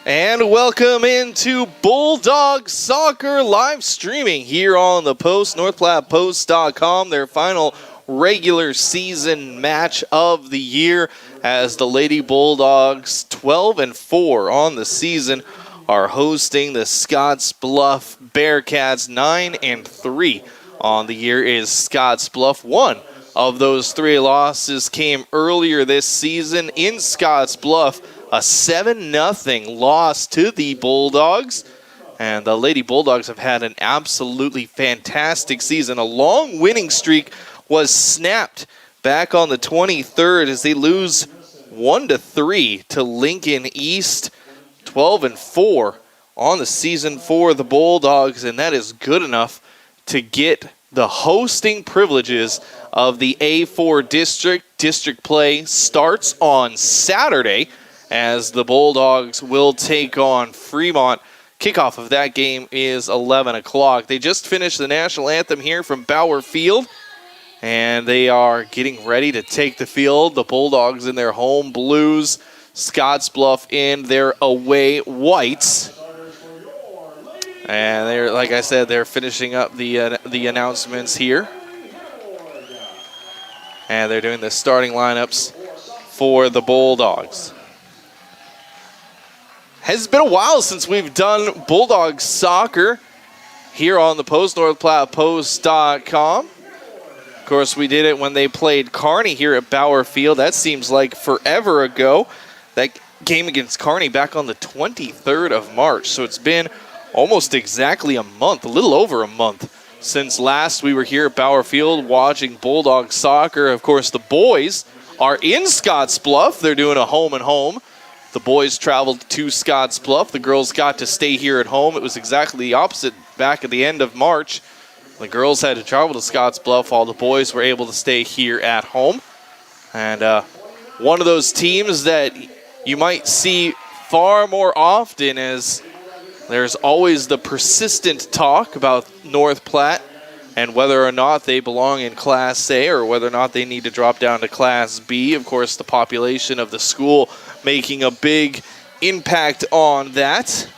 And welcome into Bulldog Soccer live streaming here on the Post, NorthPlattePost.com, their final regular season match of the year as the Lady Bulldogs, 12-4 on the season, are hosting the Scottsbluff Bearcats. 9-3 on the year is Scottsbluff. One of those three losses came earlier this season in Scottsbluff. A 7-0 loss to the Bulldogs. And the Lady Bulldogs have had an absolutely fantastic season. A long winning streak was snapped back on the 23rd as they lose 1-3 to Lincoln East. 12-4 on the season for the Bulldogs, and that is good enough to get the hosting privileges of the A4 district. District play starts on Saturday, as the Bulldogs will take on Fremont. Kickoff of that game is 11 o'clock. They just finished the national anthem here from Bauer Field, and they are getting ready to take the field. The Bulldogs in their home blues, Scottsbluff in their away whites. And they're, like I said, they're finishing up the announcements here. And they're doing the starting lineups for the Bulldogs. Has been a while since we've done Bulldog soccer here on the Post, NorthPlattePost.com. Of course, we did it when they played Kearney here at Bauer Field. That seems like forever ago. That game against Kearney back on the 23rd of March. So it's been almost exactly a month, a little over a month, since last we were here at Bauer Field watching Bulldog soccer. Of course, the boys are in Scottsbluff. They're doing a home and home. The boys traveled to Scottsbluff. The girls got to stay here at home. It was exactly the opposite back at the end of March. The girls had to travel to Scottsbluff while the boys were able to stay here at home. And one of those teams that you might see far more often, as there's always the persistent talk about North Platte and whether or not they belong in Class A or whether or not they need to drop down to Class B. Of course, the population of the school making a big impact on that.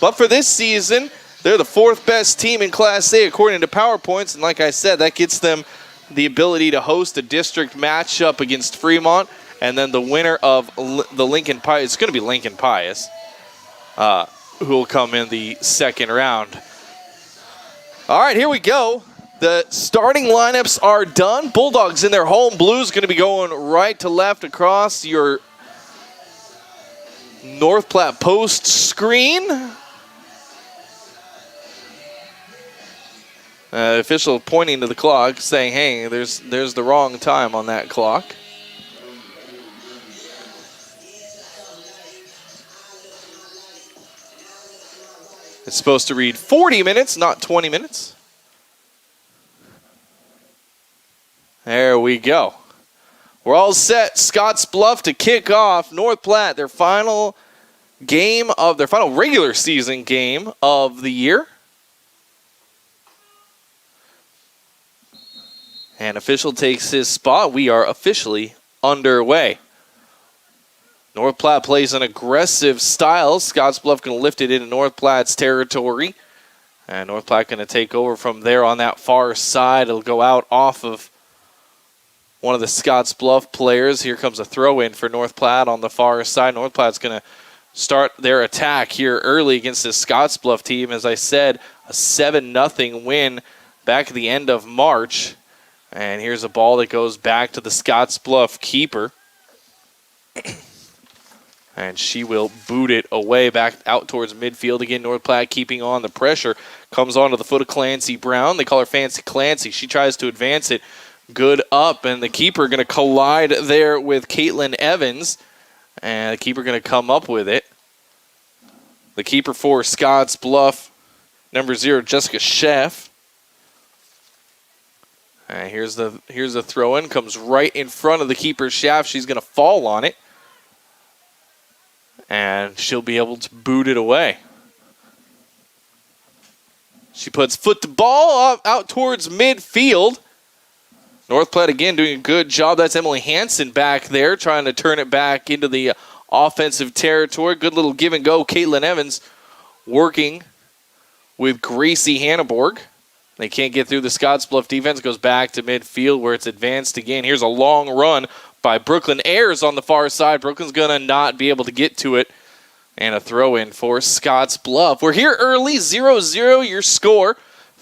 But for this season, they're the fourth best team in Class A according to PowerPoints. And like I said, that gets them the ability to host a district matchup against Fremont. And then the winner of the Lincoln Pius, it's going to be Lincoln Pius, who will come in the second round. All right, here we go. The starting lineups are done. Bulldogs in their home blues going to be going right to left across your North Platte Post screen. Official pointing to the clock saying, hey, there's the wrong time on that clock. It's supposed to read 40 minutes, not 20 minutes. There we go. We're all set. Scottsbluff to kick off North Platte, their final regular season game of the year. And official takes his spot. We are officially underway. North Platte plays an aggressive style. Scottsbluff going to lift it into North Platte's territory. And North Platte going to take over from there on that far side. It'll go out off of one of the Scottsbluff players. Here comes a throw-in for North Platte on the far side. North Platte's going to start their attack here early against this Scottsbluff team. As I said, a 7-0 win back at the end of March. And here's a ball that goes back to the Scottsbluff keeper. And she will boot it away back out towards midfield. Again, North Platte keeping on the pressure. Comes onto the foot of Clancy Brown. They call her Fancy Clancy. She tries to advance it. Good up. And the keeper going to collide there with Caitlin Evans. And the keeper going to come up with it. The keeper for Scottsbluff, number 0, Jessica Sheff. And here's the throw-in. Comes right in front of the keeper's shaft. She's going to fall on it. And she'll be able to boot it away. She puts foot to ball out towards midfield. North Platte again doing a good job. That's Emily Hansen back there trying to turn it back into the offensive territory. Good little give and go. Caitlin Evans working with Gracie Hanneborg. They can't get through the Scottsbluff defense. Goes back to midfield where it's advanced again. Here's a long run by Brooklyn Ayers on the far side. Brooklyn's going to not be able to get to it. And a throw in for Scottsbluff. We're here early, 0-0 your score.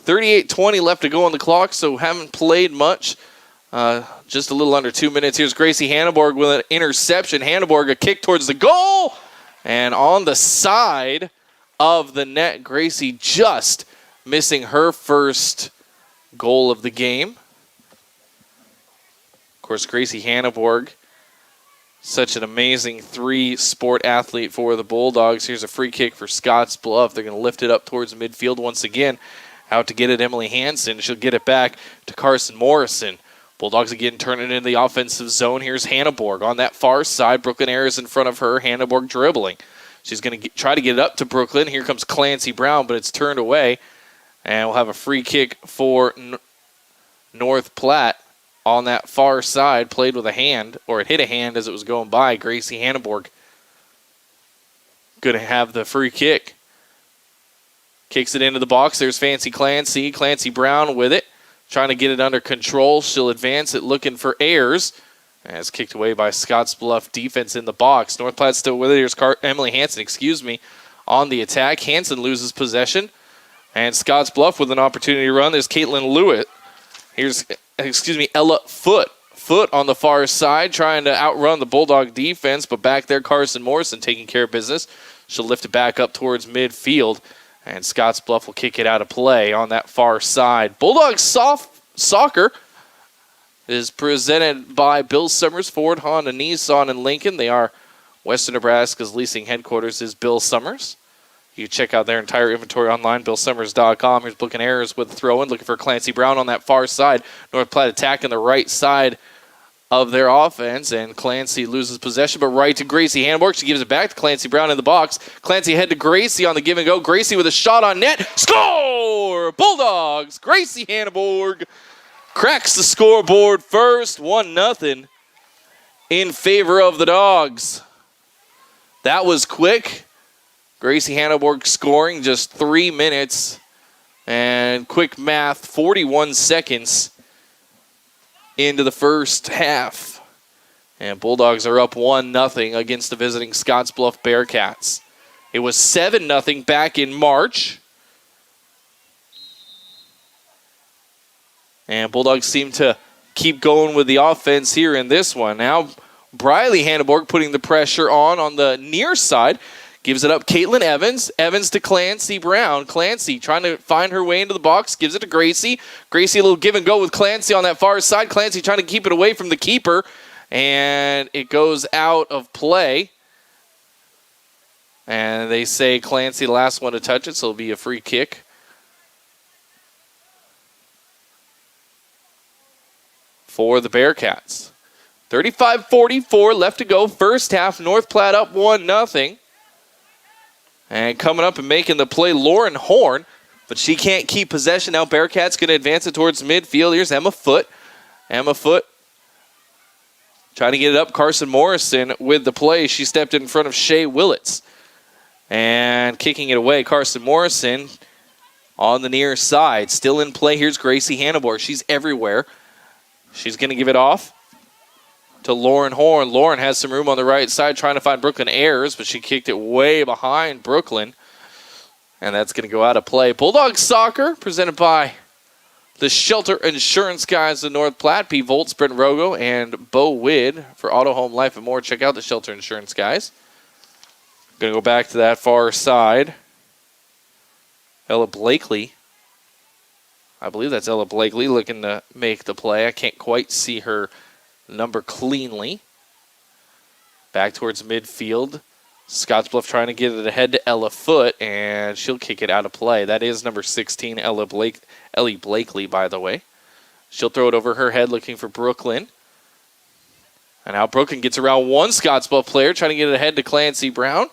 38:20 left to go on the clock, so haven't played much. Just a little under 2 minutes. Here's Gracie Hanneborg with an interception. Hanneborg, a kick towards the goal. And on the side of the net, Gracie just missing her first goal of the game. Of course, Gracie Hanneborg, such an amazing three-sport athlete for the Bulldogs. Here's a free kick for Scottsbluff. They're going to lift it up towards midfield once again. Out to get it, Emily Hansen. She'll get it back to Carson Morrison. Bulldogs again turning into the offensive zone. Here's Hanneborg on that far side. Brooklyn Ayers in front of her. Hanneborg dribbling. She's going to try to get it up to Brooklyn. Here comes Clancy Brown, but it's turned away. And we'll have a free kick for North Platte. On that far side, played with a hand, or it hit a hand as it was going by. Gracie Hanneborg going to have the free kick. Kicks it into the box. There's Fancy Clancy. Clancy Brown with it. Trying to get it under control. She'll advance it looking for Ayers. And it's kicked away by Scottsbluff defense in the box. North Platte still with it. Here's Emily Hansen, on the attack. Hansen loses possession. And Scottsbluff with an opportunity to run. There's Caitlin Lewitt. Here's Ella Foote. Foote on the far side trying to outrun the Bulldog defense, but back there Carson Morrison taking care of business. She'll lift it back up towards midfield, and Scottsbluff will kick it out of play on that far side. Bulldogs soccer is presented by Bill Summers, Ford, Honda, Nissan, and Lincoln. They are Western Nebraska's leasing headquarters is Bill Summers. You can check out their entire inventory online, BillSummers.com. Here's Brooklyn Ayers with the throw-in, looking for Clancy Brown on that far side. North Platte attacking the right side of their offense, and Clancy loses possession, but right to Gracie Hanneborg. She gives it back to Clancy Brown in the box. Clancy head to Gracie on the give and go. Gracie with a shot on net. Score! Bulldogs! Gracie Hanneborg cracks the scoreboard first, 1-0 in favor of the Dogs. That was quick. Gracie Hanneborg scoring just 3 minutes, and quick math, 41 seconds into the first half. And Bulldogs are up 1-0 against the visiting Scottsbluff Bearcats. It was 7-0 back in March. And Bulldogs seem to keep going with the offense here in this one. Now, Briley Hanneborg putting the pressure on the near side. Gives it up, Caitlin Evans. Evans to Clancy Brown. Clancy trying to find her way into the box. Gives it to Gracie. Gracie a little give and go with Clancy on that far side. Clancy trying to keep it away from the keeper. And it goes out of play. And they say Clancy the last one to touch it, so it'll be a free kick. For the Bearcats. 35-44 left to go. First half, North Platte up 1-0. And coming up and making the play, Lauren Horn. But she can't keep possession. Now Bearcats going to advance it towards midfield. Here's Emma Foote. Emma Foote trying to get it up. Carson Morrison with the play. She stepped in front of Shea Willits. And kicking it away, Carson Morrison on the near side. Still in play. Here's Gracie Hanneborg. She's everywhere. She's going to give it off to Lauren Horn. Lauren has some room on the right side trying to find Brooklyn Ayers, but she kicked it way behind Brooklyn. And that's going to go out of play. Bulldog Soccer presented by the Shelter Insurance guys of North Platte, P. Volts, Brent Rogo, and Bo Widd for Auto, Home, Life, and more. Check out the Shelter Insurance guys. Going to go back to that far side. Ella Blakely. I believe that's Ella Blakely looking to make the play. I can't quite see her number cleanly. Back towards midfield. Scottsbluff trying to get it ahead to Ella Foote, and she'll kick it out of play. That is number 16, Ellie Blakely, by the way. She'll throw it over her head looking for Brooklyn. And now Brooklyn gets around one Scottsbluff player, trying to get it ahead to Clancy Brown.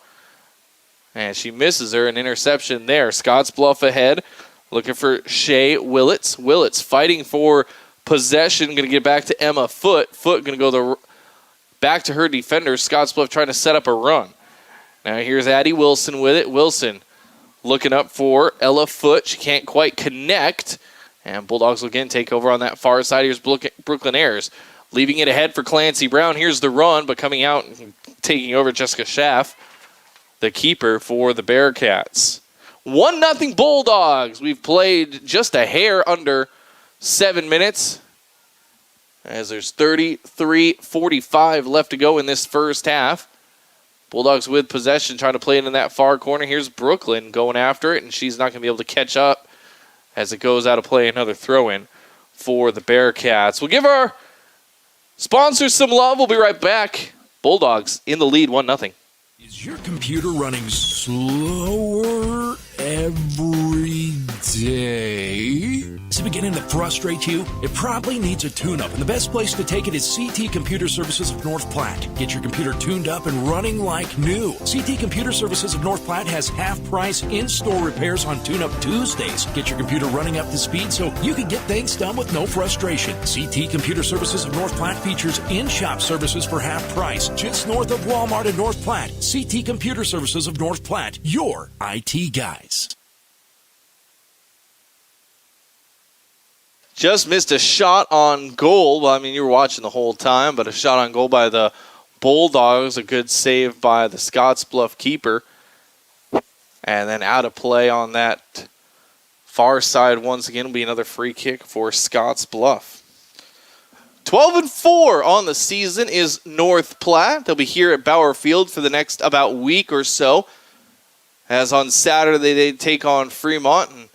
And she misses her, an interception there. Scottsbluff ahead, looking for Shea Willits. Willits fighting for possession, going to get back to Emma Foote. Foote going to go the back to her defender. Scottsbluff trying to set up a run. Now here's Addie Wilson with it. Wilson looking up for Ella Foote. She can't quite connect. And Bulldogs will again take over on that far side. Here's Brooklyn Ayers leaving it ahead for Clancy Brown. Here's the run, but coming out and taking over Jessica Schaff, the keeper for the Bearcats. 1-0 Bulldogs. We've played just a hair under 7 minutes, as there's 33:45 left to go in this first half. Bulldogs with possession, trying to play it in that far corner. Here's Brooklyn going after it, and she's not going to be able to catch up as it goes out of play. Another throw-in for the Bearcats. We'll give our sponsors some love. We'll be right back. Bulldogs in the lead, 1-0. Is your computer running slower every day? Is it beginning to frustrate you? It probably needs a tune-up, and the best place to take it is CT Computer Services of North Platte. Get your computer tuned up and running like new. CT Computer Services of North Platte has half-price in-store repairs on Tune-Up Tuesdays. Get your computer running up to speed so you can get things done with no frustration. CT Computer Services of North Platte features in-shop services for half price, just north of Walmart in North Platte. CT Computer Services of North Platte, your IT guys. Just missed a shot on goal. Well, I mean, you were watching the whole time, but a shot on goal by the Bulldogs. A good save by the Scottsbluff keeper. And then out of play on that far side once again will be another free kick for Scottsbluff. 12-4 on the season is North Platte. They'll be here at Bauer Field for the next about week or so. As on Saturday they take on Fremont, and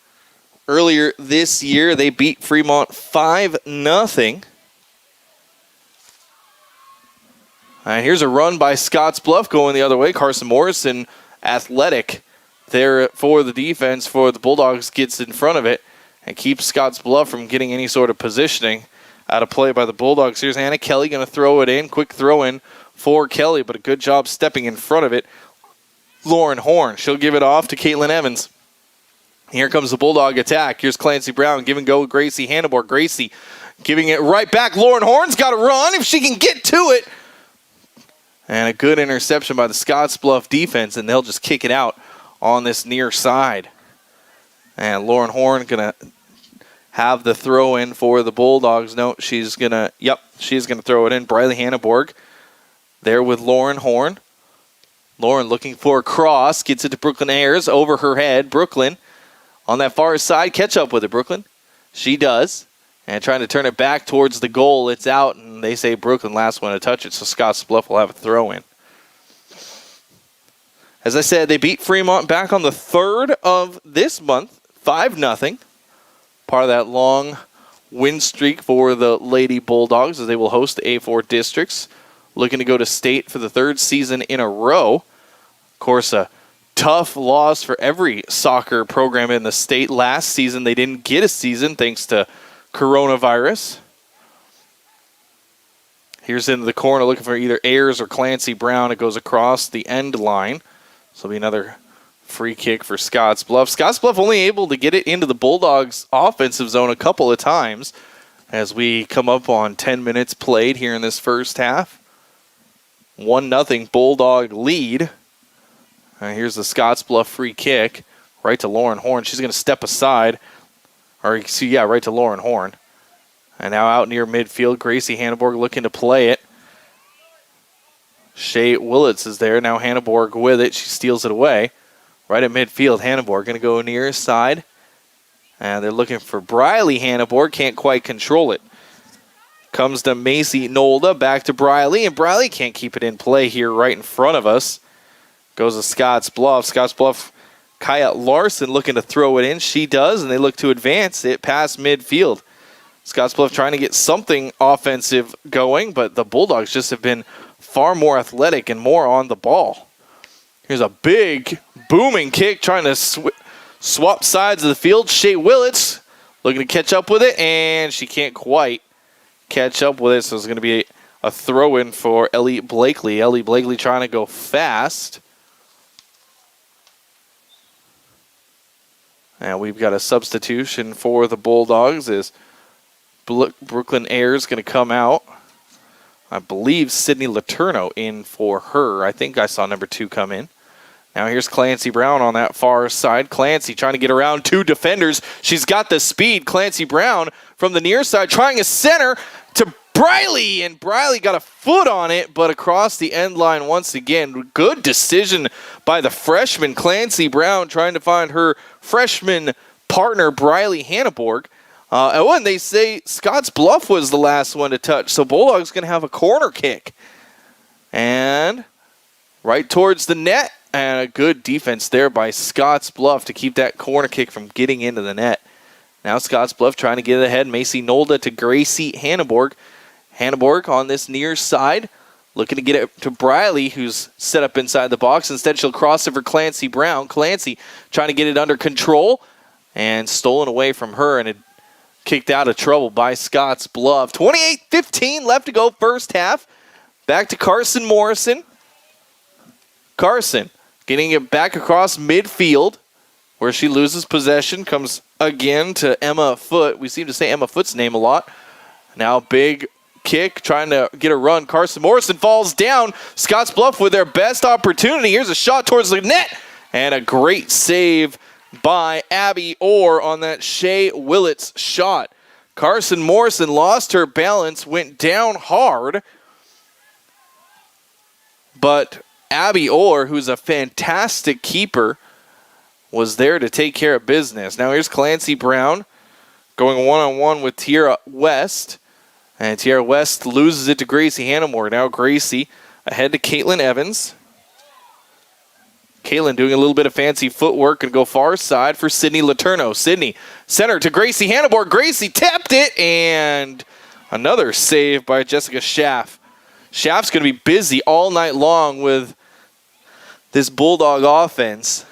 earlier this year, they beat Fremont 5-0. And here's a run by Scottsbluff going the other way. Carson Morrison, athletic there for the defense for the Bulldogs, gets in front of it and keeps Scottsbluff from getting any sort of positioning out of play by the Bulldogs. Here's Anna Kelly going to throw it in. Quick throw in for Kelly, but a good job stepping in front of it. Lauren Horn, she'll give it off to Caitlin Evans. Here comes the Bulldog attack. Here's Clancy Brown. Give and go with Gracie Hanneborg. Gracie giving it right back. Lauren Horn's got to run if she can get to it. And a good interception by the Scottsbluff defense, and they'll just kick it out on this near side. And Lauren Horn going to have the throw in for the Bulldogs. No, she's going to throw it in. Briley Hanneborg there with Lauren Horn. Lauren looking for a cross. Gets it to Brooklyn Ayers over her head. Brooklyn on that far side, catch up with it, Brooklyn. She does. And trying to turn it back towards the goal. It's out, and they say Brooklyn last one to touch it, so Scottsbluff will have a throw-in. As I said, they beat Fremont back on the 3rd of this month, 5-0. Part of that long win streak for the Lady Bulldogs, as they will host the A4 districts, looking to go to state for the 3rd season in a row. Of course, a tough loss for every soccer program in the state. Last season, they didn't get a season thanks to coronavirus. Here's into the corner looking for either Ayers or Clancy Brown. It goes across the end line. So it'll be another free kick for Scottsbluff. Scottsbluff only able to get it into the Bulldogs' offensive zone a couple of times as we come up on 10 minutes played here in this first half. 1-0 Bulldog lead. Here's the Scottsbluff free kick right to Lauren Horn. She's going to step aside. Right to Lauren Horn. And now out near midfield, Gracie Hanneborg looking to play it. Shay Willits is there. Now Hanneborg with it. She steals it away. Right at midfield, Hanneborg going to go near side. And they're looking for Briley Hanneborg. Can't quite control it. Comes to Macy Nolda. Back to Briley. And Briley can't keep it in play here right in front of us. Goes to Scottsbluff. Scottsbluff, Kaya Larson looking to throw it in. She does, and they look to advance it past midfield. Scottsbluff trying to get something offensive going, but the Bulldogs just have been far more athletic and more on the ball. Here's a big, booming kick trying to swap sides of the field. Shay Willits looking to catch up with it, and she can't quite catch up with it, so it's going to be a throw-in for Ellie Blakely. Ellie Blakely trying to go fast. And we've got a substitution for the Bulldogs as Brooklyn Ayers going to come out. I believe Sydney Letourneau in for her. I think I saw number 2 come in. Now here's Clancy Brown on that far side. Clancy trying to get around 2 defenders. She's got the speed. Clancy Brown from the near side trying a center to Briley, and Briley got a foot on it, but across the end line once again. Good decision by the freshman Clancy Brown trying to find her freshman partner Gracie Hanneborg. And they say Scottsbluff was the last one to touch, so Bulldogs going to have a corner kick. And right towards the net, and a good defense there by Scottsbluff to keep that corner kick from getting into the net. Now Scottsbluff trying to get it ahead. Macy Nolda to Gracie Hanneborg. Hanneborg on this near side, looking to get it to Briley, who's set up inside the box. Instead, she'll cross it for Clancy Brown. Clancy trying to get it under control and stolen away from her, and it kicked out of trouble by Scottsbluff. 28-15 left to go first half. Back to Carson Morrison. Carson getting it back across midfield where she loses possession. Comes again to Emma Foote. We seem to say Emma Foote's name a lot. Now big kick, trying to get a run. Carson Morrison falls down. Scottsbluff with their best opportunity. Here's a shot towards the net. And a great save by Abby Orr on that Shea Willits shot. Carson Morrison lost her balance, went down hard. But Abby Orr, who's a fantastic keeper, was there to take care of business. Now here's Clancy Brown going one-on-one with Tierra West. And Tierra West loses it to Gracie Hanneborg. Now Gracie ahead to Caitlin Evans. Caitlin doing a little bit of fancy footwork and go far side for Sydney Letourneau. Sydney, center to Gracie Hanneborg. Gracie tapped it, and another save by Jessica Schaff. Schaff's going to be busy all night long with this Bulldog offense.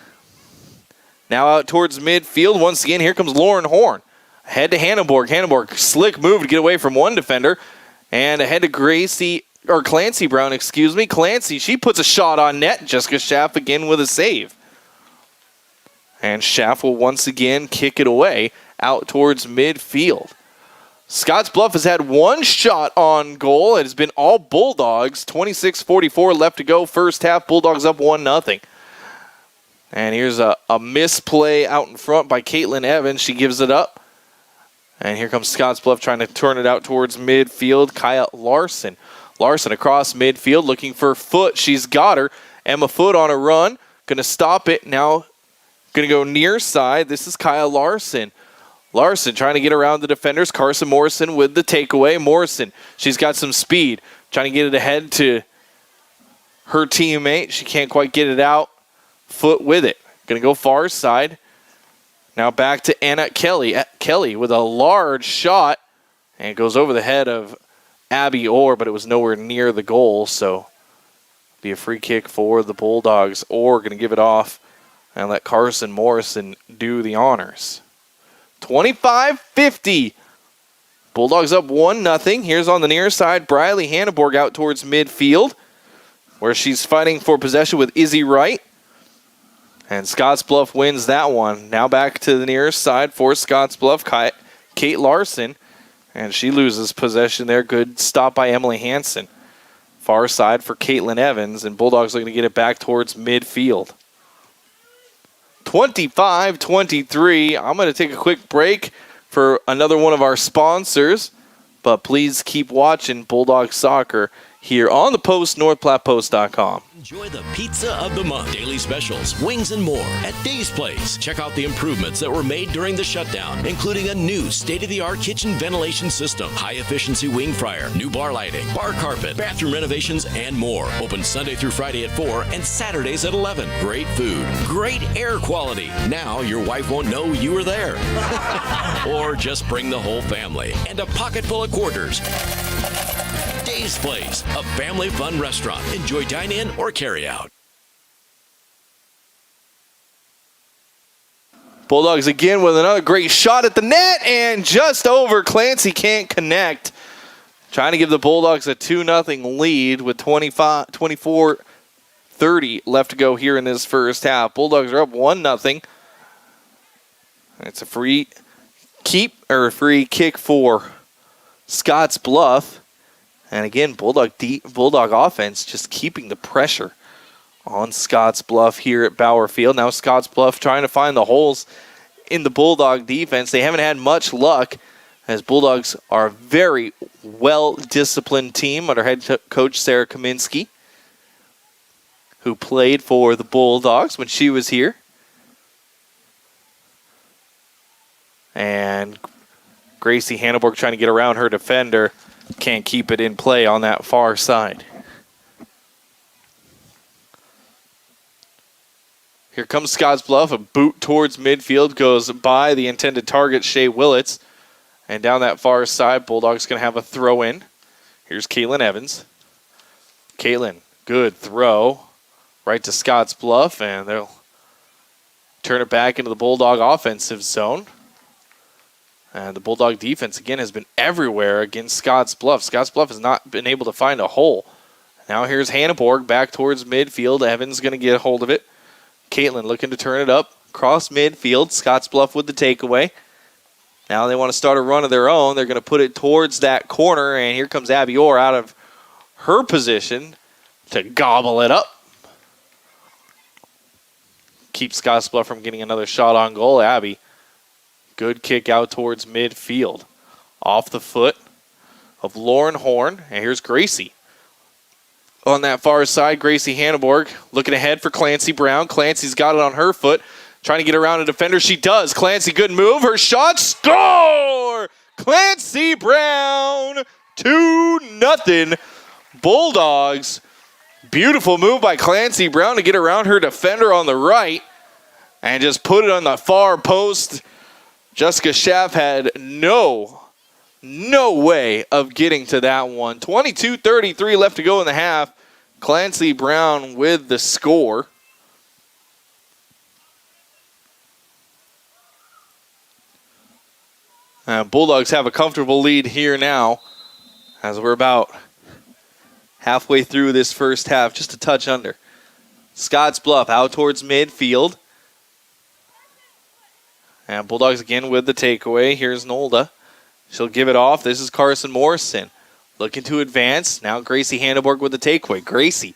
Now out towards midfield. Once again, here comes Lauren Horn. Ahead to Hanneborg. Hanneborg, slick move to get away from one defender. And ahead to Clancy Brown, excuse me. Clancy, she puts a shot on net. Jessica Schaff again with a save. And Schaff will once again kick it away out towards midfield. Scottsbluff has had one shot on goal. It has been all Bulldogs. 26-44 left to go. First half, Bulldogs up 1-0. And here's a misplay out in front by Caitlin Evans. She gives it up. And here comes Scottsbluff trying to turn it out towards midfield. Kaya Larson. Larson across midfield looking for Foote. She's got her. Emma Foote on a run. Going to stop it. Now going to go near side. This is Kaya Larson. Larson trying to get around the defenders. Carson Morrison with the takeaway. Morrison, she's got some speed. Trying to get it ahead to her teammate. She can't quite get it out. Foote with it. Going to go far side. Now back to Anna Kelly. Kelly with a large shot. And it goes over the head of Abby Orr, but it was nowhere near the goal. So be a free kick for the Bulldogs. Orr going to give it off and let Carson Morrison do the honors. 25-50. Bulldogs up 1-0. Here's on the near side, Gracie Hanneborg out towards midfield, where she's fighting for possession with Izzy Wright. And Scottsbluff wins that one. Now back to the near side for Scottsbluff, Kate Larson. And she loses possession there. Good stop by Emily Hansen. Far side for Caitlin Evans. And Bulldogs looking to get it back towards midfield. 25-23. I'm going to take a quick break for another one of our sponsors. But please keep watching Bulldog Soccer here on the Post, NorthPlattePost.com. Enjoy the pizza of the month, daily specials, wings, and more at Dave's Place. Check out the improvements that were made during the shutdown, including a new state-of-the-art kitchen ventilation system, high-efficiency wing fryer, new bar lighting, bar carpet, bathroom renovations, and more. Open Sunday through Friday at 4 and Saturdays at 11. Great food, great air quality. Now your wife won't know you were there. Or just bring the whole family and a pocket full of quarters. Dave's Place, a family fun restaurant. Enjoy dine-in or carry-out. Bulldogs again with another great shot at the net, and just over. Clancy can't connect. Trying to give the Bulldogs a 2-0 lead with 24-30 left to go here in this first half. Bulldogs are up 1-0. It's a free kick for Scottsbluff. And again, Bulldog offense just keeping the pressure on Scottsbluff here at Bauer Field. Now Scottsbluff trying to find the holes in the Bulldog defense. They haven't had much luck, as Bulldogs are a very well-disciplined team under head coach Sarah Kaminsky, who played for the Bulldogs when she was here. And Gracie Hanneborg trying to get around her defender. Can't keep it in play on that far side. Here comes Scottsbluff. A boot towards midfield goes by the intended target, Shea Willits. And down that far side, Bulldogs going to have a throw in. Here's Caitlin Evans. Caitlin, good throw. Right to Scottsbluff, and they'll turn it back into the Bulldog offensive zone. And the Bulldog defense, again, has been everywhere against Scottsbluff. Scottsbluff has not been able to find a hole. Now here's Hanneborg back towards midfield. Evans going to get a hold of it. Caitlin looking to turn it up. Cross midfield. Scottsbluff with the takeaway. Now they want to start a run of their own. They're going to put it towards that corner, and here comes Abby Orr out of her position to gobble it up. Keep Scottsbluff from getting another shot on goal. Abby, good kick out towards midfield. Off the foot of Lauren Horn. And here's Gracie. On that far side, Gracie Hanneborg looking ahead for Clancy Brown. Clancy's got it on her foot. Trying to get around a defender. She does. Clancy, good move. Her shot. Score! Clancy Brown. 2-0. Bulldogs. Beautiful move by Clancy Brown to get around her defender on the right and just put it on the far post. Jessica Schaff had no way of getting to that one. 22:33 left to go in the half. Clancy Brown with the score. Bulldogs have a comfortable lead here now as we're about halfway through this first half, just a touch under. Scottsbluff out towards midfield. And Bulldogs again with the takeaway. Here's Nolda. She'll give it off. This is Carson Morrison looking to advance. Now Gracie Hanneborg with the takeaway. Gracie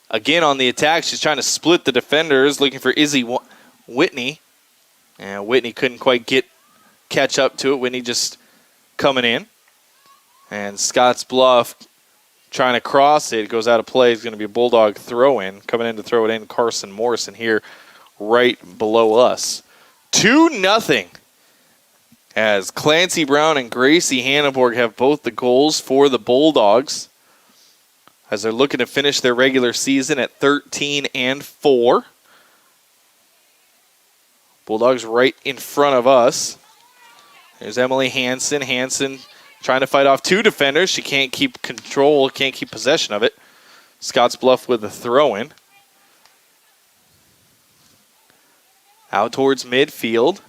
again on the attack. She's trying to split the defenders, looking for Izzy Whitney. And Whitney couldn't quite catch up to it. Whitney just coming in. And Scottsbluff trying to cross it. It goes out of play. It's going to be a Bulldog throw-in. Coming in to throw it in, Carson Morrison here right below us. 2-0. As Clancy Brown and Gracie Hanneborg have both the goals for the Bulldogs, as they're looking to finish their regular season at 13-4. Bulldogs right in front of us. There's Emily Hansen. Hansen trying to fight off two defenders. She can't keep control, can't keep possession of it. Scottsbluff with the throw-in. Out towards midfield.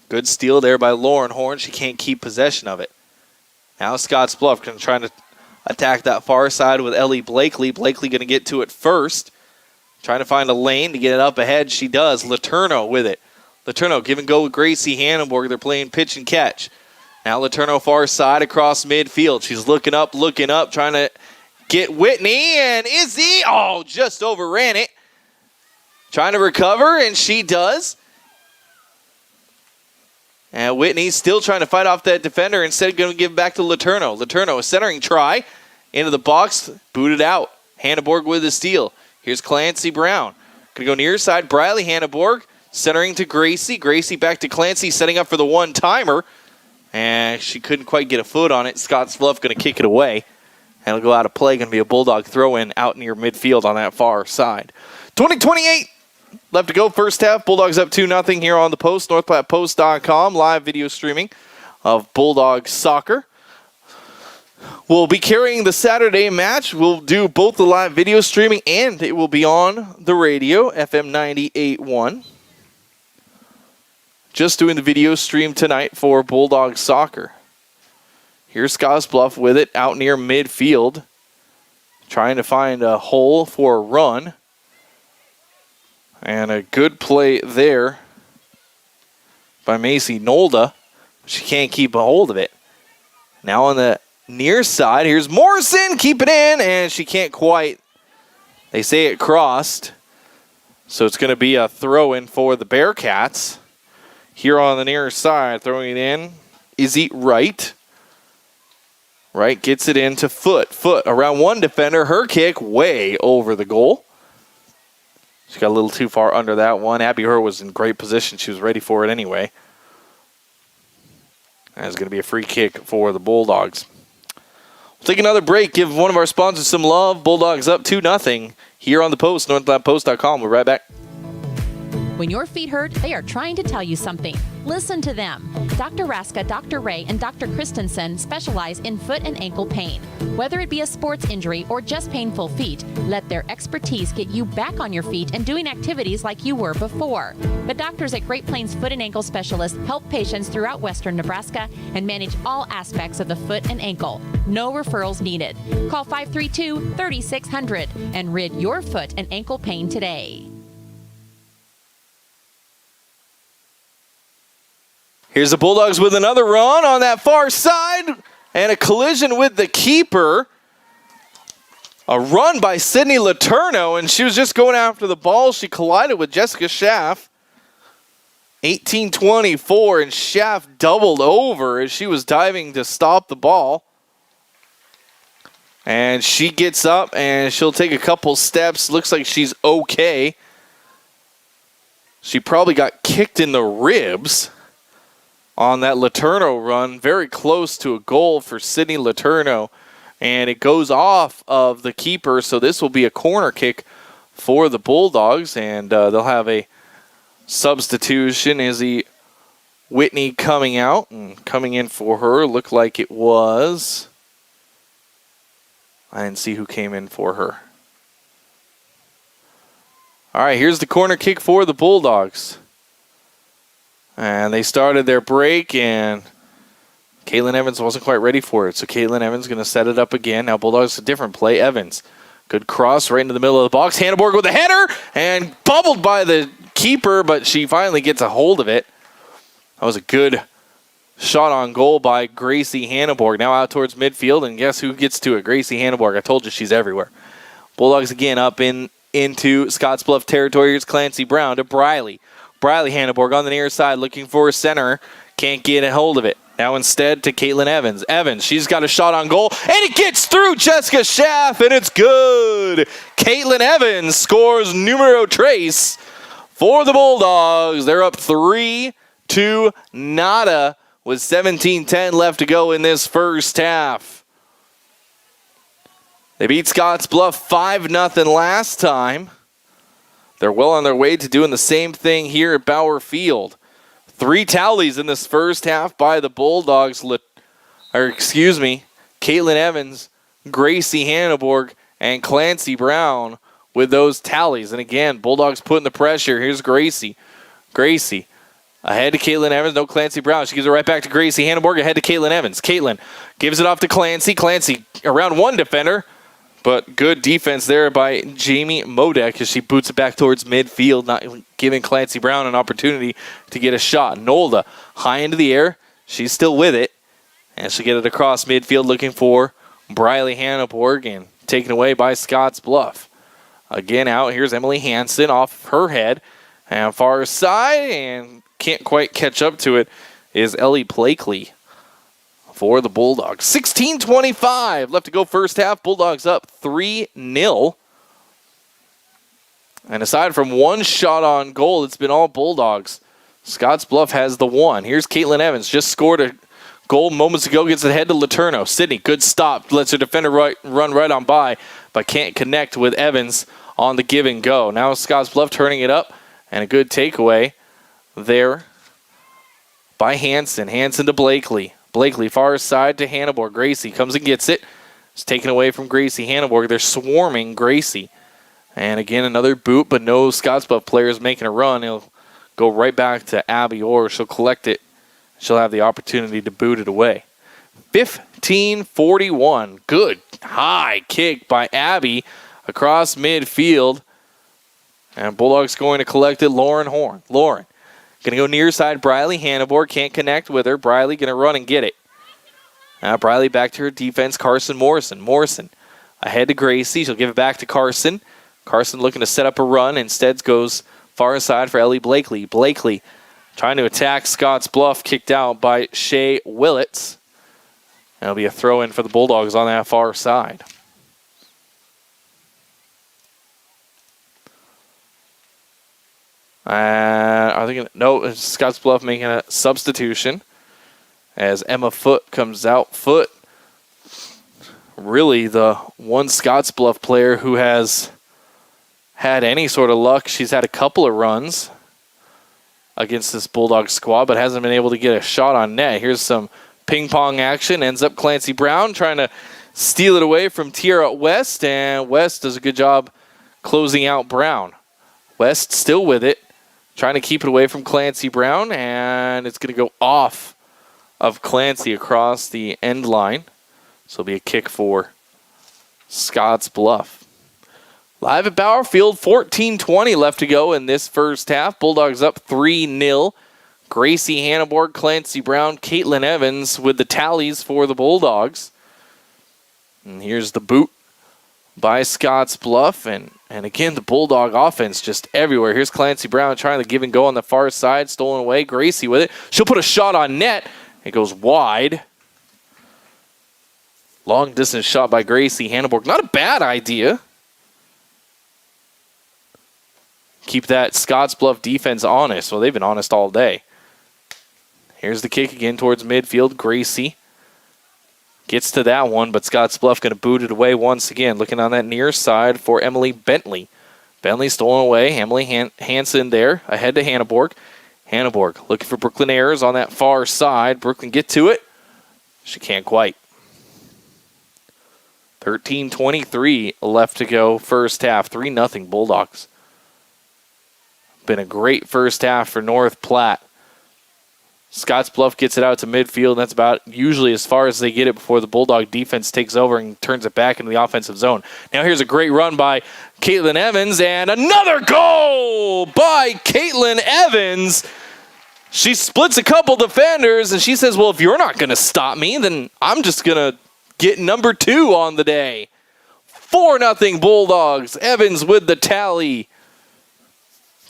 Good steal there by Lauren Horn. She can't keep possession of it. Now Scottsbluff trying to attack that far side with Ellie Blakely. Blakely going to get to it first. Trying to find a lane to get it up ahead. She does. Letourneau with it. Letourneau give and go with Gracie Hanneborg. They're playing pitch and catch. Now Letourneau far side across midfield. She's looking up, trying to get Whitney. And Izzy, just overran it. Trying to recover, and she does. And Whitney's still trying to fight off that defender. Instead, going to give it back to Letourneau. Letourneau, a centering try. Into the box, booted out. Hanneborg with the steal. Here's Clancy Brown. Going to go near side. Briley Hanneborg centering to Gracie. Gracie back to Clancy, setting up for the one-timer. And she couldn't quite get a foot on it. Scottsbluff going to kick it away. And it'll go out of play. Going to be a Bulldog throw-in out near midfield on that far side. 20-28 left to go first half. Bulldogs up 2-0 here on the Post, NorthPlattePost.com. Live video streaming of Bulldog soccer. We'll be carrying the Saturday match. We'll do both the live video streaming and it will be on the radio, FM 98.1. Just doing the video stream tonight for Bulldog soccer. Here's Scottsbluff with it out near midfield. Trying to find a hole for a run. And a good play there by Macy Nolda. She can't keep a hold of it. Now on the near side. Here's Morrison, keep it in, and she can't quite. They say it crossed. So it's going to be a throw-in for the Bearcats. Here on the near side, throwing it in, Izzy Wright. Wright gets it into Foot. Foot around one defender. Her kick way over the goal. She got a little too far under that one. Abby Hur was in great position. She was ready for it anyway. And it's going to be a free kick for the Bulldogs. We'll take another break. Give one of our sponsors some love. Bulldogs up 2-0 here on the Post, northlandpost.com. We're right back. When your feet hurt, they are trying to tell you something. Listen to them. Dr. Raska, Dr. Ray, and Dr. Christensen specialize in foot and ankle pain. Whether it be a sports injury or just painful feet, let their expertise get you back on your feet and doing activities like you were before. The doctors at Great Plains Foot and Ankle Specialists help patients throughout western Nebraska and manage all aspects of the foot and ankle. No referrals needed. Call 532-3600 and rid your foot and ankle pain today. Here's the Bulldogs with another run on that far side and a collision with the keeper. A run by Sydney Letourneau, and she was just going after the ball. She collided with Jessica Schaff. 18-24, and Schaff doubled over as she was diving to stop the ball. And she gets up, and she'll take a couple steps. Looks like she's okay. She probably got kicked in the ribs on that Letourneau run, very close to a goal for Sydney Letourneau, and it goes off of the keeper, so this will be a corner kick for the Bulldogs, and they'll have a substitution. Izzy Whitney coming out, and coming in for her looked like it was, I didn't see who came in for her. All right, here's the corner kick for the Bulldogs. And they started their break, and Caitlin Evans wasn't quite ready for it. So Caitlin Evans going to set it up again. Now Bulldogs a different play. Evans, good cross right into the middle of the box. Hanneborg with a header, and bubbled by the keeper, but she finally gets a hold of it. That was a good shot on goal by Gracie Hanneborg. Now out towards midfield, and guess who gets to it? Gracie Hanneborg. I told you she's everywhere. Bulldogs again up into Scottsbluff territory. Here's Clancy Brown to Briley. Briley Hanneborg on the near side looking for a center. Can't get a hold of it. Now instead to Caitlin Evans. Evans, she's got a shot on goal, and it gets through Jessica Schaff, and it's good. Caitlin Evans scores numero tres for the Bulldogs. They're up 3-0 with 17:10 left to go in this first half. They beat Scottsbluff 5-0 last time. They're well on their way to doing the same thing here at Bauer Field. 3 tallies in this first half by the Bulldogs. Caitlin Evans, Gracie Hanneborg, and Clancy Brown with those tallies. And again, Bulldogs putting the pressure. Here's Gracie. Gracie ahead to Caitlin Evans. No Clancy Brown. She gives it right back to Gracie Hanneborg. Ahead to Caitlin Evans. Caitlin gives it off to Clancy. Clancy around one defender. But good defense there by Jamie Modek as she boots it back towards midfield, not giving Clancy Brown an opportunity to get a shot. Nolda high into the air. She's still with it. And she'll get it across midfield looking for Briley Hanneborg, and taken away by Scottsbluff. Again out, here's Emily Hansen off her head. And far side, and can't quite catch up to it, is Ellie Blakely for the Bulldogs. 16:25 left to go first half. Bulldogs up 3-0. And aside from one shot on goal, it's been all Bulldogs. Scottsbluff has the one. Here's Caitlin Evans. Just scored a goal moments ago. Gets it ahead to Letourneau. Sydney, good stop. Lets her defender run right on by, but can't connect with Evans on the give and go. Now Scottsbluff turning it up, and a good takeaway there by Hansen. Hansen to Blakely. Blakely far side to Hanneborg. Gracie comes and gets it. It's taken away from Gracie Hanneborg. They're swarming Gracie. And again, another boot, but no Scottsbluff players making a run. It'll go right back to Abby Orr. She'll collect it. She'll have the opportunity to boot it away. 15-41. Good high kick by Abby across midfield. And Bulldogs going to collect it. Lauren Horn. Lauren going to go near side. Briley Hanneborg can't connect with her. Briley going to run and get it. Now Briley back to her defense. Carson Morrison. Morrison ahead to Gracie. She'll give it back to Carson. Carson looking to set up a run. Instead goes far side for Ellie Blakely. Blakely trying to attack Scottsbluff. Kicked out by Shea Willits. That'll be a throw in for the Bulldogs on that far side. Are they gonna? No, it's Scottsbluff making a substitution as Emma Foote comes out. Foote, really the one Scottsbluff player who has had any sort of luck. She's had a couple of runs against this Bulldog squad, but hasn't been able to get a shot on net. Here's some ping pong action. Ends up Clancy Brown trying to steal it away from Tierra West, and West does a good job closing out Brown. West still with it, trying to keep it away from Clancy Brown, and it's going to go off of Clancy across the end line. So it'll be a kick for Scottsbluff. Live at Bauer Field, 14:20 left to go in this first half. Bulldogs up 3-0. Gracie Hanneborg, Clancy Brown, Caitlin Evans with the tallies for the Bulldogs. And here's the boot by Scottsbluff. And again, the Bulldog offense just everywhere. Here's Clancy Brown trying to give and go on the far side. Stolen away. Gracie with it. She'll put a shot on net. It goes wide. Long distance shot by Gracie Hanneborg. Not a bad idea. Keep that Scottsbluff defense honest. Well, they've been honest all day. Here's the kick again towards midfield. Gracie gets to that one, but Scottsbluff going to boot it away once again. Looking on that near side for Emily Bentley. Bentley stolen away. Emily Hansen there, ahead to Hanneborg. Hanneborg looking for Brooklyn Ayers on that far side. Brooklyn get to it. She can't quite. 13:23 left to go first half. 3-0 Bulldogs. Been a great first half for North Platte. Scottsbluff gets it out to midfield, and that's about usually as far as they get it before the Bulldog defense takes over and turns it back into the offensive zone. Now here's a great run by Caitlin Evans, and another goal by Caitlin Evans. She splits a couple defenders, and she says, well, if you're not going to stop me, then I'm just going to get number 2 on the day. 4-0 Bulldogs. Evans with the tally.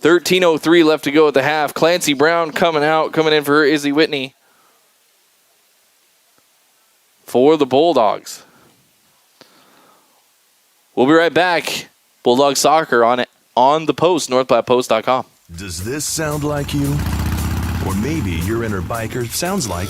13:03 left to go at the half. Clancy Brown coming in for Izzy Whitney for the Bulldogs. We'll be right back. Bulldog Soccer on the Post, NorthPlattePost.com. Does this sound like you? Or maybe your inner biker sounds like...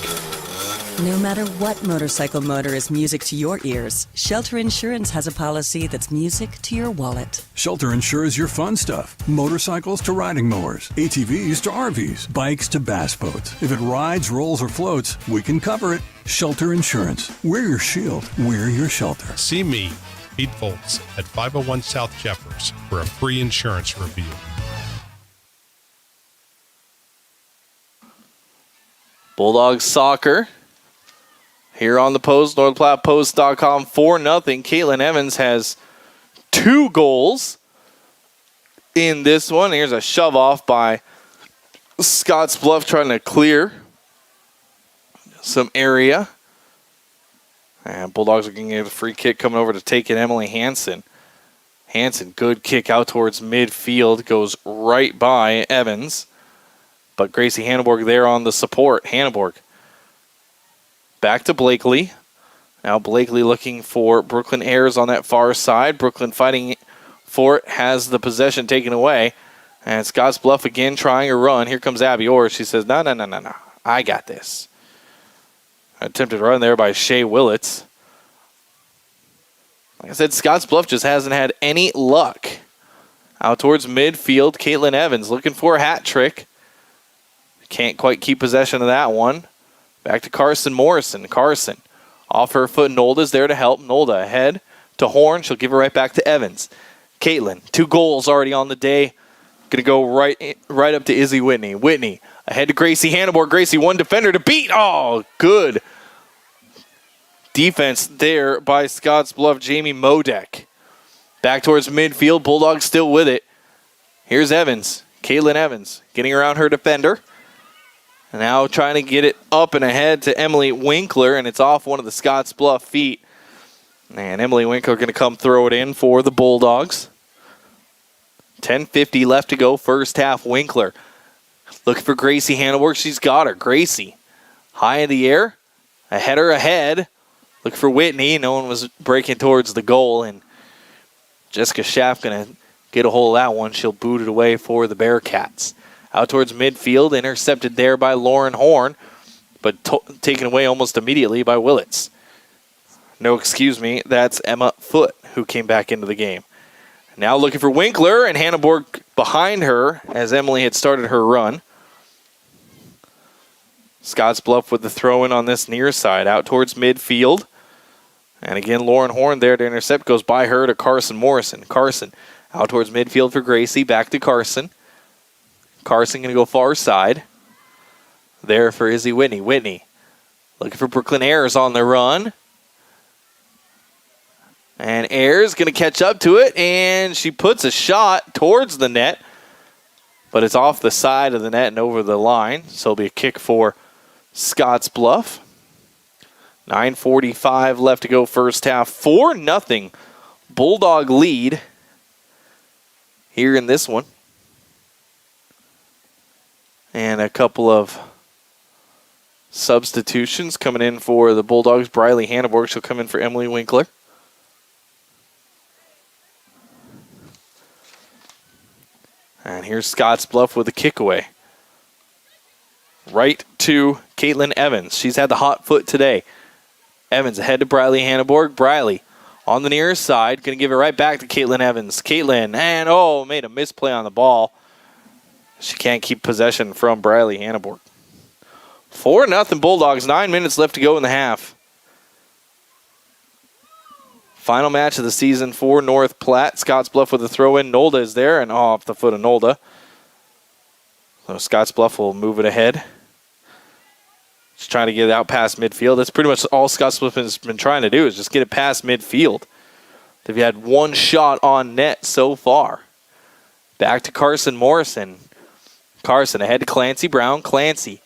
No matter what motorcycle motor is music to your ears, Shelter Insurance has a policy that's music to your wallet. Shelter insures your fun stuff. Motorcycles to riding mowers, ATVs to RVs, bikes to bass boats. If it rides, rolls, or floats, we can cover it. Shelter Insurance. We're your shield. We're your shelter. See me, Pete Foltz, at 501 South Jeffers for a free insurance review. Bulldogs Soccer here on the Post, NorthPlattePost.com, 4-0. Caitlin Evans has 2 goals in this one. Here's a shove off by Scottsbluff trying to clear some area. And Bulldogs are going to get a free kick coming over to take it. Emily Hansen. Hansen, good kick out towards midfield. Goes right by Evans. But Gracie Hanneborg there on the support. Hanneborg back to Blakely. Now Blakely looking for Brooklyn Ayers on that far side. Brooklyn fighting for it, has the possession taken away. And Scottsbluff again trying a run. Here comes Abby Orr. She says, no. I got this. Attempted run there by Shea Willits. Like I said, Scottsbluff just hasn't had any luck. Out towards midfield, Caitlin Evans looking for a hat trick. Can't quite keep possession of that one. Back to Carson Morrison. Carson off her foot. Nolda's there to help. Nolda ahead to Horn. She'll give it right back to Evans. Caitlin, 2 goals already on the day. Going to go right up to Izzy Whitney. Whitney ahead to Gracie Hanneborg. Gracie, 1 defender to beat. Oh, good defense there by Scottsbluff. Jamie Modek. Back towards midfield. Bulldogs still with it. Here's Evans. Caitlin Evans getting around her defender. Now trying to get it up and ahead to Emily Winkler, and it's off one of the Scottsbluff feet. And Emily Winkler going to come throw it in for the Bulldogs. 10:50 left to go, first half. Winkler looking for Gracie Hanneborg. She's got her. Gracie high in the air, a header ahead. Looking for Whitney. No one was breaking towards the goal, and Jessica Schaff going to get a hold of that one. She'll boot it away for the Bearcats. Out towards midfield, intercepted there by Lauren Horn, but taken away almost immediately by Willits. No, excuse me, that's Emma Foote who came back into the game. Now looking for Winkler, and Hanneborg behind her as Emily had started her run. Scottsbluff with the throw-in on this near side, out towards midfield. And again, Lauren Horn there to intercept, goes by her to Carson Morrison. Carson out towards midfield for Gracie, back to Carson. Carson going to go far side. There for Izzy Whitney. Whitney looking for Brooklyn Ayers on the run. And Ayers going to catch up to it, and she puts a shot towards the net, but it's off the side of the net and over the line, so it'll be a kick for Scottsbluff. 9:45 left to go first half. 4-0 Bulldog lead here in this one. And a couple of substitutions coming in for the Bulldogs. Briley Hanneborg, she'll come in for Emily Winkler. And here's Scottsbluff with a kick away. Right to Caitlin Evans. She's had the hot foot today. Evans ahead to Briley Hanneborg. Briley on the near side. Going to give it right back to Caitlin Evans. Caitlin, and made a misplay on the ball. She can't keep possession from Briley Hanneborg. 4-0 Bulldogs. 9 minutes left to go in the half. Final match of the season for North Platte. Scottsbluff with a throw-in. Nolda is there, and off the foot of Nolda. So Scottsbluff will move it ahead. Just trying to get it out past midfield. That's pretty much all Scottsbluff has been trying to do, is just get it past midfield. They've had one shot on net so far. Back to Carson Morrison. Carson ahead to Clancy Brown. Clancy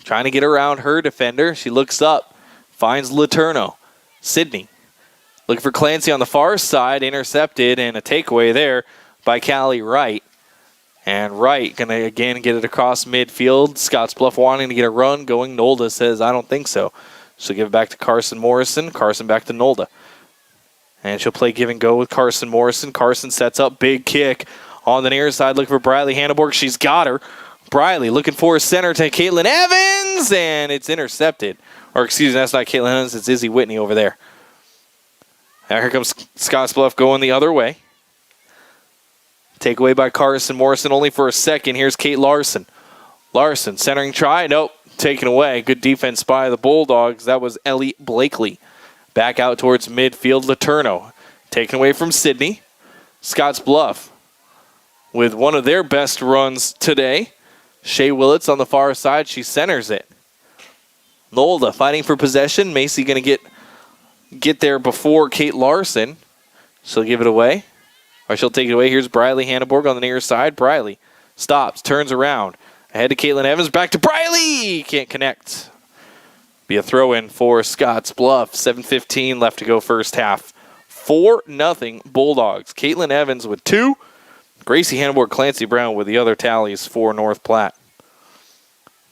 trying to get around her defender. She looks up, finds Letourneau. Sydney looking for Clancy on the far side, intercepted, and a takeaway there by Callie Wright. And Wright going to again get it across midfield. Scottsbluff wanting to get a run going. Nolda says, I don't think so. She'll give it back to Carson Morrison. Carson back to Nolda. And she'll play give and go with Carson Morrison. Carson sets up, big kick on the near side, looking for Briley Hanneborg. She's got her. Briley looking for a center to Caitlin Evans, and it's intercepted. Or excuse me, that's not Caitlin Evans, it's Izzy Whitney over there. Now here comes Scottsbluff going the other way. Takeaway by Carson Morrison only for a second. Here's Kate Larson. Larson centering try. Nope. Taken away. Good defense by the Bulldogs. That was Ellie Blakely. Back out towards midfield. Letourneau. Taken away from Sydney. Scottsbluff with one of their best runs today. Shea Willits on the far side. She centers it. Nolda fighting for possession. Macy going to get there before Kate Larson. She'll give it away. Or she'll take it away. Here's Briley Hanneborg on the near side. Briley stops, turns around. Ahead to Caitlin Evans. Back to Briley. Can't connect. Be a throw-in for Scottsbluff. 7:15 left to go first half. 4-0 Bulldogs. Caitlin Evans with 2. Gracie Hanneborg, Clancy Brown with the other tallies for North Platte.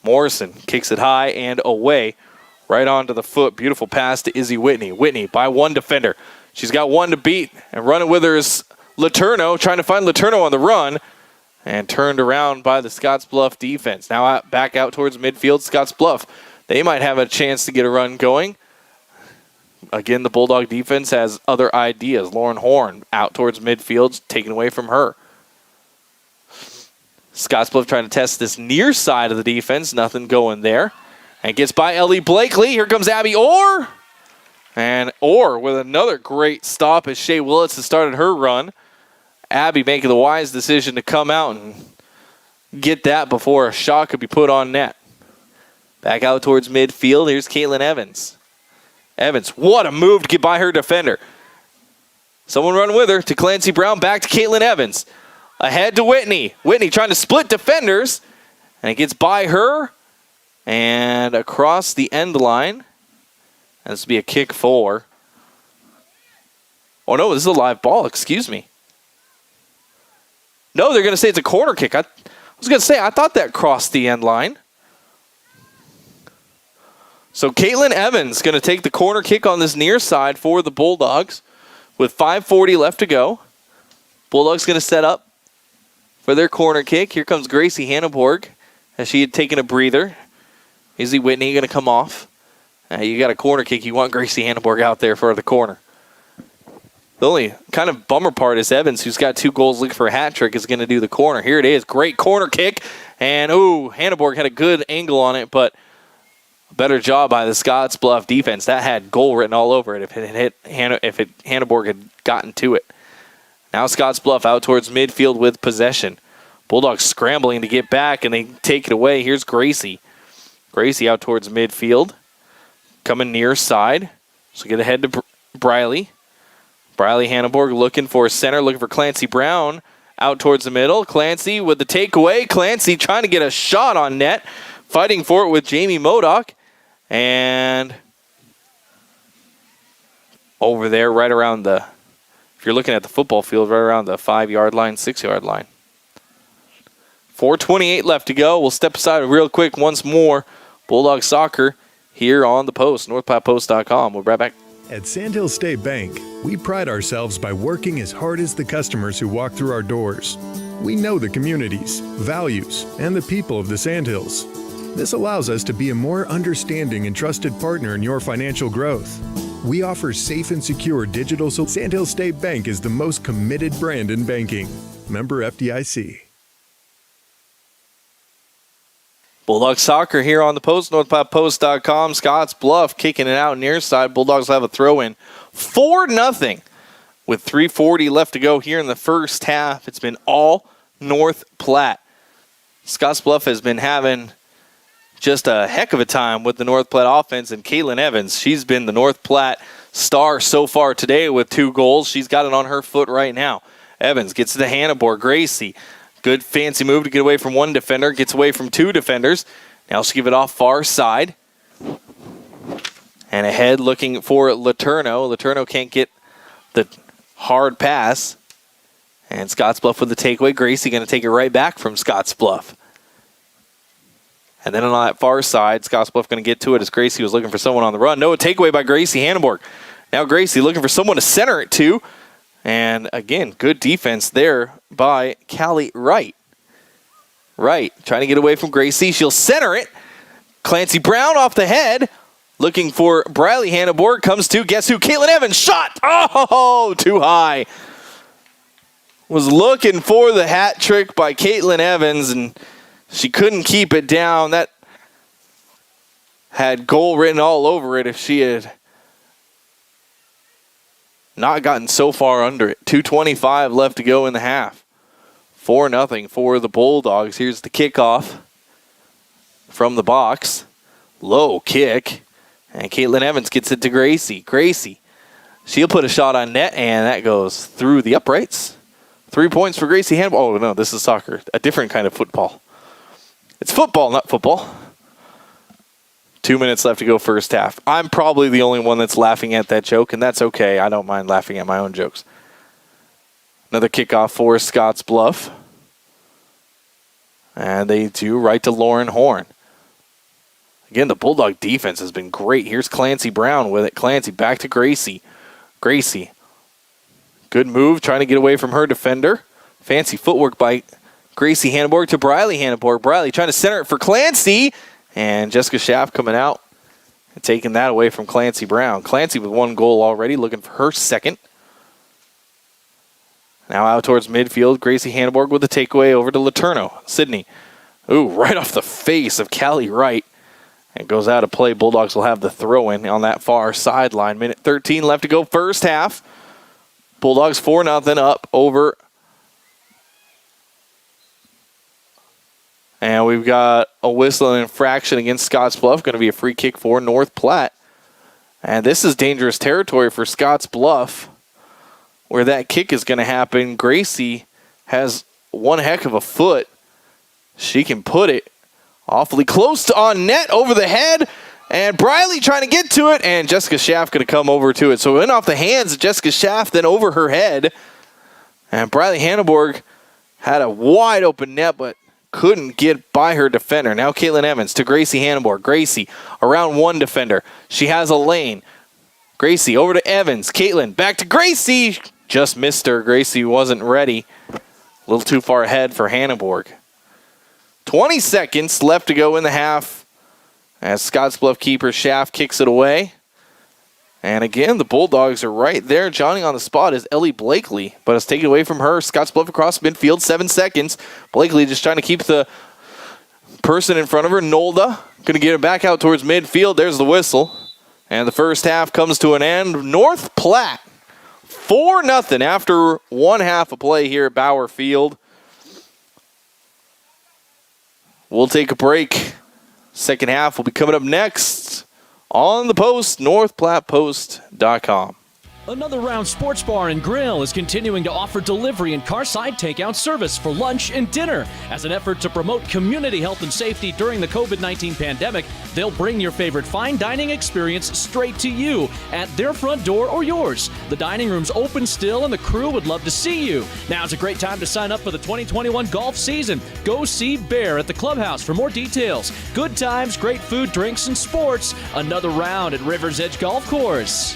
Morrison kicks it high and away. Right onto the foot. Beautiful pass to Izzy Whitney. Whitney by one defender. She's got one to beat. And running with her is Letourneau, trying to find Letourneau on the run. And turned around by the Scottsbluff defense. Now back out towards midfield. Scottsbluff, they might have a chance to get a run going. Again, the Bulldog defense has other ideas. Lauren Horn out towards midfield, taken away from her. Scottsbluff trying to test this near side of the defense. Nothing going there. And gets by Ellie Blakely. Here comes Abby Orr. And Orr with another great stop as Shea Willits has started her run. Abby making the wise decision to come out and get that before a shot could be put on net. Back out towards midfield. Here's Caitlin Evans. Evans, what a move to get by her defender. Someone run with her to Clancy Brown. Back to Caitlin Evans. Ahead to Whitney. Whitney trying to split defenders. And it gets by her And across the end line. And this will be a kick for. Oh, no, this is a live ball. Excuse me. No, they're going to say it's a corner kick. I was going to say, I thought that crossed the end line. So Caitlin Evans going to take the corner kick on this near side for the Bulldogs with 5:40 left to go. Bulldogs going to set up for their corner kick. Here comes Gracie Hanneborg as she had taken a breather. Izzy Whitney going to come off. You got a corner kick. You want Gracie Hanneborg out there for the corner. The only kind of bummer part is Evans, who's got 2 goals looking for a hat trick, is going to do the corner. Here it is. Great corner kick. And, Hanneborg had a good angle on it, but a better job by the Scottsbluff defense. That had goal written all over it if Hanneborg had gotten to it. Now Scottsbluff out towards midfield with possession. Bulldogs scrambling to get back, and they take it away. Here's Gracie. Gracie out towards midfield. Coming near side. So get ahead to Briley. Briley Hanneborg looking for center, looking for Clancy Brown out towards the middle. Clancy with the takeaway. Clancy trying to get a shot on net. Fighting for it with Jamie Modoc. And over there, right around the, if you're looking at the football field, right around the 5-yard line, 6-yard line. 4:28 left to go. We'll step aside real quick once more. Bulldog Soccer here on the Post, northplattpost.com. We'll be right back. At Sandhill State Bank, we pride ourselves by working as hard as the customers who walk through our doors. We know the communities, values, and the people of the Sandhills. This allows us to be a more understanding and trusted partner in your financial growth. We offer safe and secure digital solutions. Sandhill State Bank is the most committed brand in banking. Member FDIC. Bulldog Soccer here on the Post, northplattpost.com. Scottsbluff kicking it out near side. Bulldogs will have a throw in 4-0 with 3:40 left to go here in the first half. It's been all North Platte. Scottsbluff has been having just a heck of a time with the North Platte offense, and Caitlin Evans, she's been the North Platte star so far today with 2 goals. She's got it on her foot right now. Evans gets to the Hanneborg. Gracie, good fancy move to get away from 1 defender, gets away from 2 defenders. Now she'll give it off far side. And ahead looking for Letourneau. Letourneau can't get the hard pass. And Scottsbluff with the takeaway. Gracie going to take it right back from Scottsbluff. And then on that far side, Scottsbluff going to get to it as Gracie was looking for someone on the run. No, a takeaway by Gracie Hanneborg. Now Gracie looking for someone to center it to. And again, good defense there by Callie Wright. Wright trying to get away from Gracie. She'll center it. Clancy Brown off the head. Looking for Briley Hanneborg. Comes to, guess who? Caitlin Evans. Shot! Oh, too high. Was looking for the hat trick by Caitlin Evans, and she couldn't keep it down. That had goal written all over it if she had not gotten so far under it. 2:25 left to go in the half. 4-0 for the Bulldogs. Here's the kickoff from the box. Low kick. And Caitlin Evans gets it to Gracie. Gracie, she'll put a shot on net, and that goes through the uprights. 3 points for Gracie Hanneborg. Oh, no, this is soccer. A different kind of football. It's football, not football. 2 minutes left to go first half. I'm probably the only one that's laughing at that joke, and that's okay. I don't mind laughing at my own jokes. Another kickoff for Scottsbluff. And they do right to Lauren Horn. Again, the Bulldog defense has been great. Here's Clancy Brown with it. Clancy back to Gracie. Gracie. Good move, trying to get away from her defender. Fancy footwork by Gracie Hanneborg to Briley Hanneborg. Briley trying to center it for Clancy. And Jessica Schaff coming out and taking that away from Clancy Brown. Clancy with 1 goal already, looking for her second. Now out towards midfield, Gracie Hanneborg with the takeaway over to Letourneau. Sydney. Ooh, right off the face of Callie Wright. And goes out of play. Bulldogs will have the throw-in on that far sideline. Minute 13 left to go first half. Bulldogs 4-0 up over. And we've got a whistle and infraction against Scottsbluff. Going to be a free kick for North Platte. And this is dangerous territory for Scottsbluff, where that kick is going to happen. Gracie has one heck of a foot. She can put it Awfully close to on net, over the head. And Briley trying to get to it, and Jessica Schaff going to come over to it. So it went off the hands of Jessica Schaff, then over her head. And Gracie Hanneborg had a wide open net, but couldn't get by her defender. Now Caitlin Evans to Gracie Hanneborg. Gracie around one defender. She has a lane. Gracie over to Evans. Caitlin back to Gracie. Just missed her. Gracie wasn't ready. A little too far ahead for Hanneborg. 20 seconds left to go in the half as Scottsbluff keeper Schaff kicks it away. And again, the Bulldogs are right there. Johnny on the spot is Ellie Blakely, but it's taken away from her. Scottsbluff across midfield, 7 seconds. Blakely just trying to keep the person in front of her. Nolda going to get it back out towards midfield. There's the whistle. And the first half comes to an end. North Platte, 4-0 after one half of play here at Bauer Field. We'll take a break. Second half will be coming up next on the Post, northplattpost.com. Another Round Sports Bar and Grill is continuing to offer delivery and carside takeout service for lunch and dinner. As an effort to promote community health and safety during the COVID-19 pandemic, they'll bring your favorite fine dining experience straight to you at their front door or yours. The dining room's open still and the crew would love to see you. Now's a great time to sign up for the 2021 golf season. Go see Bear at the clubhouse for more details. Good times, great food, drinks, and sports. Another round at River's Edge Golf Course.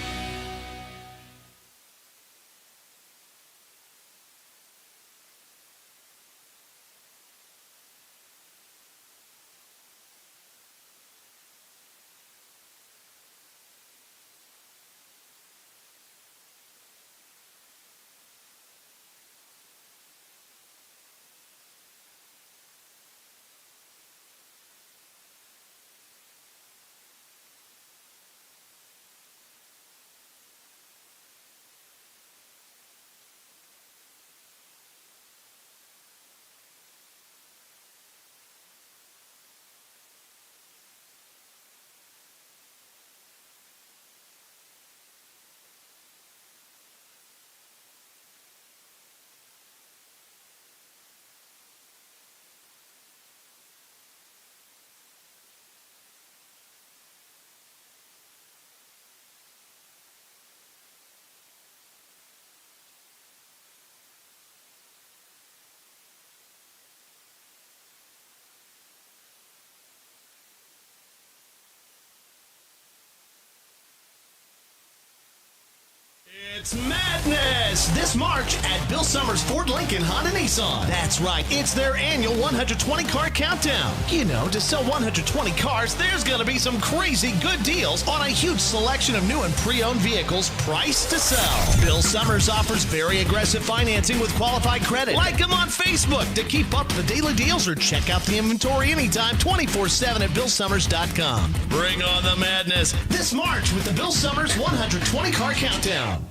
It's madness this March at Bill Summers Ford Lincoln Honda Nissan. That's right, it's their annual 120-car countdown. You know, to sell 120 cars, there's going to be some crazy good deals on a huge selection of new and pre-owned vehicles priced to sell. Bill Summers offers very aggressive financing with qualified credit. Like him on Facebook to keep up the daily deals or check out the inventory anytime 24/7 at BillSummers.com. Bring on the madness this March with the Bill Summers 120-car countdown.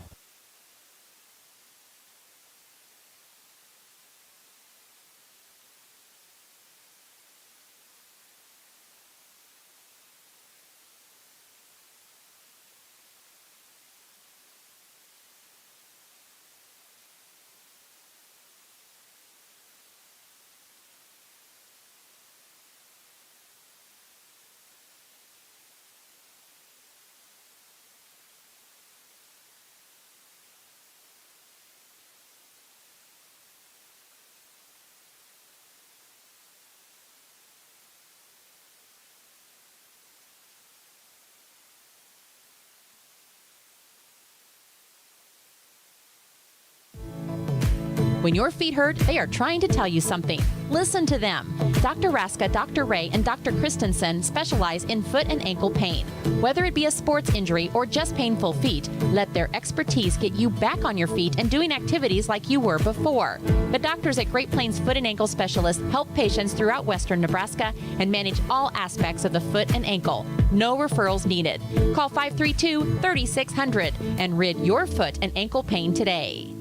When your feet hurt, they are trying to tell you something. Listen to them. Dr. Raska, Dr. Ray, and Dr. Christensen specialize in foot and ankle pain. Whether it be a sports injury or just painful feet, let their expertise get you back on your feet and doing activities like you were before. The doctors at Great Plains Foot and Ankle Specialists help patients throughout western Nebraska and manage all aspects of the foot and ankle. No referrals needed. Call 532-3600 and rid your foot and ankle pain today.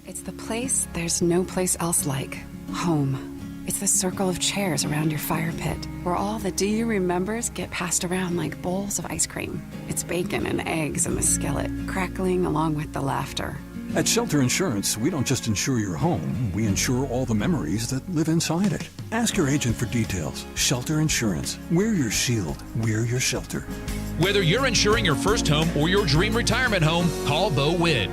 It's the place there's no place else like. Home. It's the circle of chairs around your fire pit, where all the do you remembers get passed around like bowls of ice cream. It's bacon and eggs in the skillet, crackling along with the laughter. At Shelter Insurance, we don't just insure your home, we insure all the memories that live inside it. Ask your agent for details. Shelter Insurance. We're your shield. We're your shelter. Whether you're insuring your first home or your dream retirement home, call Bo Wid.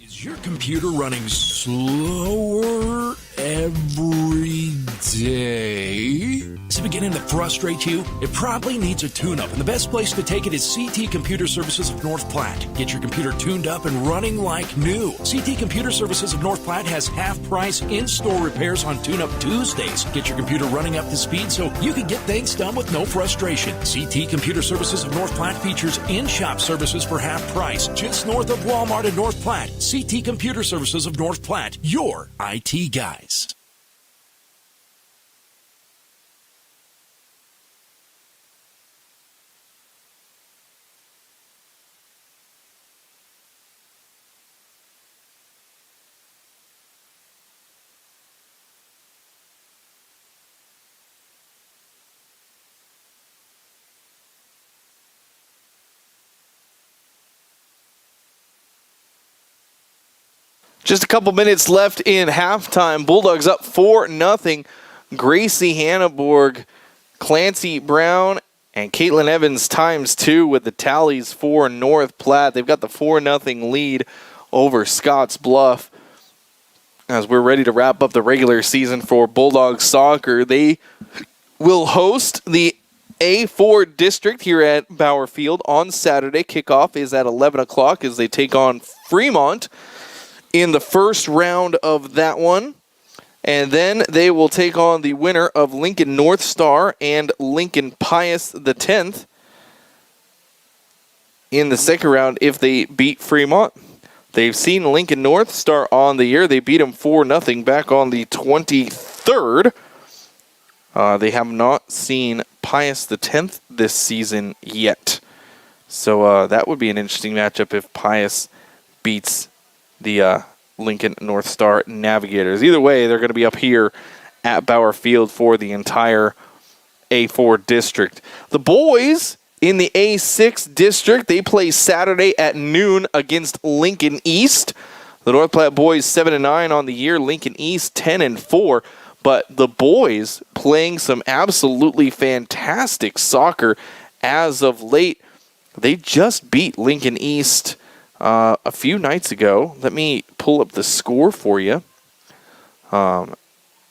Is your computer running slower every day? Is it beginning to frustrate you? It probably needs a tune-up, and the best place to take it is CT Computer Services of North Platte. Get your computer tuned up and running like new. CT Computer Services of North Platte has half-price in-store repairs on Tune-Up Tuesdays. Get your computer running up to speed so you can get things done with no frustration. CT Computer Services of North Platte features in-shop services for half price, just north of Walmart in North Platte. CT Computer Services of North Platte, your IT guys. Just a couple minutes left in halftime. Bulldogs up 4-0. Gracie Hanneborg, Clancy Brown, and Caitlin Evans ×2 with the tallies for North Platte. They've got the 4-0 lead over Scottsbluff. As we're ready to wrap up the regular season for Bulldogs soccer, they will host the A4 district here at Bauer Field on Saturday. Kickoff is at 11 o'clock as they take on Fremont in the first round of that one. And then they will take on the winner of Lincoln North Star and Lincoln Pius X in the second round if they beat Fremont. They've seen Lincoln North Star on the year. They beat them 4-0 back on the 23rd. They have not seen Pius X this season yet. So that would be an interesting matchup if Pius beats the Lincoln North Star Navigators. Either way, they're going to be up here at Bauer Field for the entire A4 district. The boys in the A6 district, they play Saturday at noon against Lincoln East. The North Platte boys 7-9 on the year, Lincoln East 10-4. But the boys playing some absolutely fantastic soccer as of late. They just beat Lincoln East a few nights ago. Let me pull up the score for you.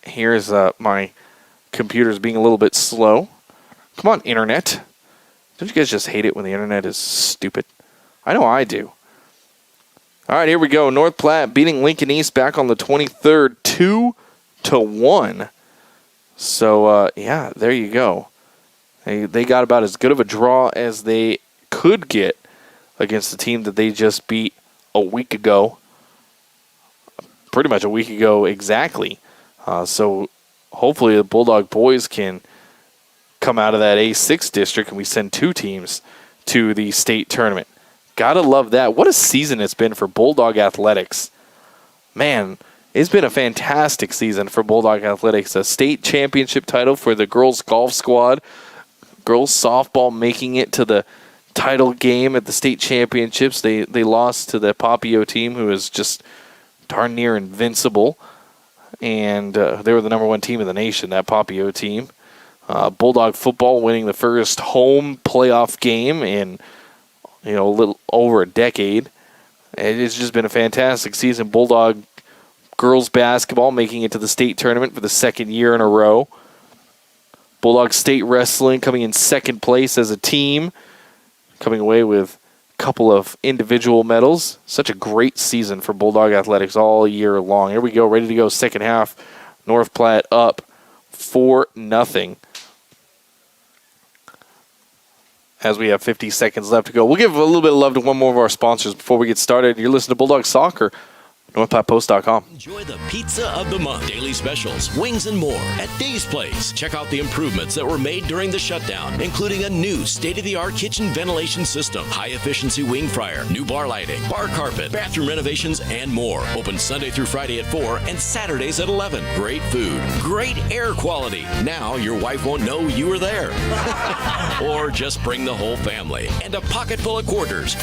Here's my computer's being a little bit slow. Come on, internet. Don't you guys just hate it when the internet is stupid? I know I do. All right, here we go. North Platte beating Lincoln East back on the 23rd, 2-1. So, yeah, there you go. They got about as good of a draw as they could get against the team that they just beat a week ago. Pretty much a week ago exactly. So hopefully the Bulldog boys can come out of that A6 district and we send two teams to the state tournament. Gotta love that. What a season it's been for Bulldog athletics. Man, it's been a fantastic season for Bulldog athletics. A state championship title for the girls golf squad. Girls softball making it to the title game at the state championships. They lost to the Papio team, who is just darn near invincible. And they were the number one team in the nation, that Papio team. Bulldog football winning the first home playoff game in a little over a decade. It's just been a fantastic season. Bulldog girls basketball making it to the state tournament for the second year in a row. Bulldog state wrestling coming in second place as a team, coming away with couple of individual medals. Such a great season for Bulldog Athletics all year long. Here we go, ready to go, second half. North Platte up 4-0. As we have 50 seconds left to go. We'll give a little bit of love to one more of our sponsors before we get started. You're listening to Bulldog Soccer, NorthPlattePost.com. Enjoy the pizza of the month. Daily specials, wings, and more at Dave's Place. Check out the improvements that were made during the shutdown, including a new state-of-the-art kitchen ventilation system, high-efficiency wing fryer, new bar lighting, bar carpet, bathroom renovations, and more. Open Sunday through Friday at 4 and Saturdays at 11. Great food, great air quality. Now your wife won't know you were there. Or just bring the whole family and a pocket full of quarters.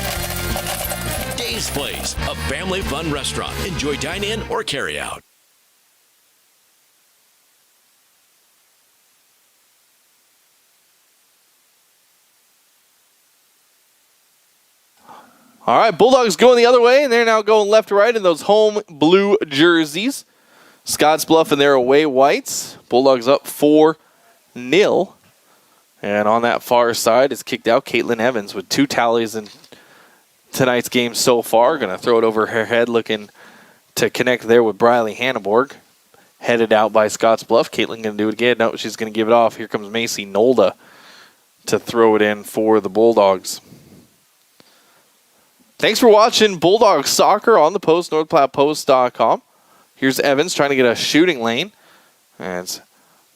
Dave's Place, a family fun restaurant. Enjoy dine-in or carry-out. All right, Bulldogs going the other way, and they're now going left to right in those home blue jerseys. Scottsbluff in their away whites. Bulldogs up 4-0. And on that far side is kicked out Caitlin Evans with 2 tallies in tonight's game so far. Going to throw it over her head, looking to connect there with Gracie Hanneborg. Headed out by Scottsbluff. Caitlin going to do it again. No, she's going to give it off. Here comes Macy Nolda to throw it in for the Bulldogs. Thanks for watching Bulldog Soccer on the Post, NorthPlattePost.com. Here's Evans trying to get a shooting lane. And it's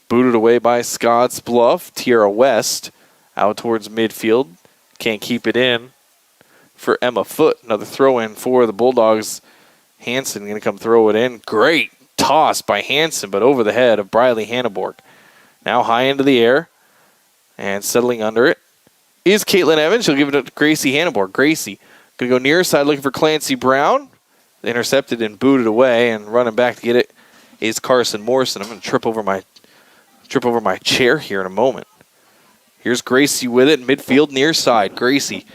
booted away by Scottsbluff. Tierra West out towards midfield. Can't keep it in for Emma Foote. Another throw in for the Bulldogs. Hansen going to come throw it in. Great toss by Hansen, but over the head of Gracie Hanneborg. Now high into the air and settling under it is Caitlin Evans. She'll give it to Gracie Hanneborg. Gracie going to go near side looking for Clancy Brown. Intercepted and booted away, and running back to get it is Carson Morrison. I'm going to trip over my chair here in a moment. Here's Gracie with it, midfield near side. Gracie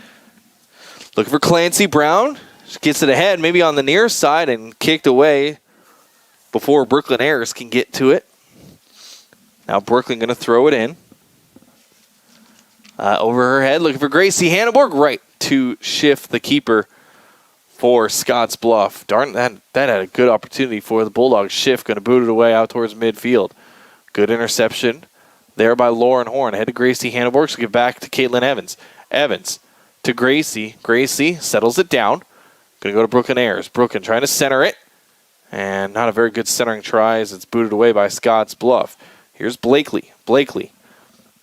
looking for Clancy Brown. She gets it ahead, maybe on the near side, and kicked away before Brooklyn Ayers can get to it. Now Brooklyn going to throw it in. Over her head, looking for Gracie Hanneborg. Right to shift the keeper for Scottsbluff. Darn, that had a good opportunity for the Bulldogs. Shift going to boot it away out towards midfield. Good interception there by Lauren Horn. Ahead to Gracie Hanneborg. She'll give back to Caitlin Evans. Evans to Gracie. Gracie settles it down. Going to go to Brooklyn Ayers. Brooklyn trying to center it. And not a very good centering try as it's booted away by Scottsbluff. Here's Blakely. Blakely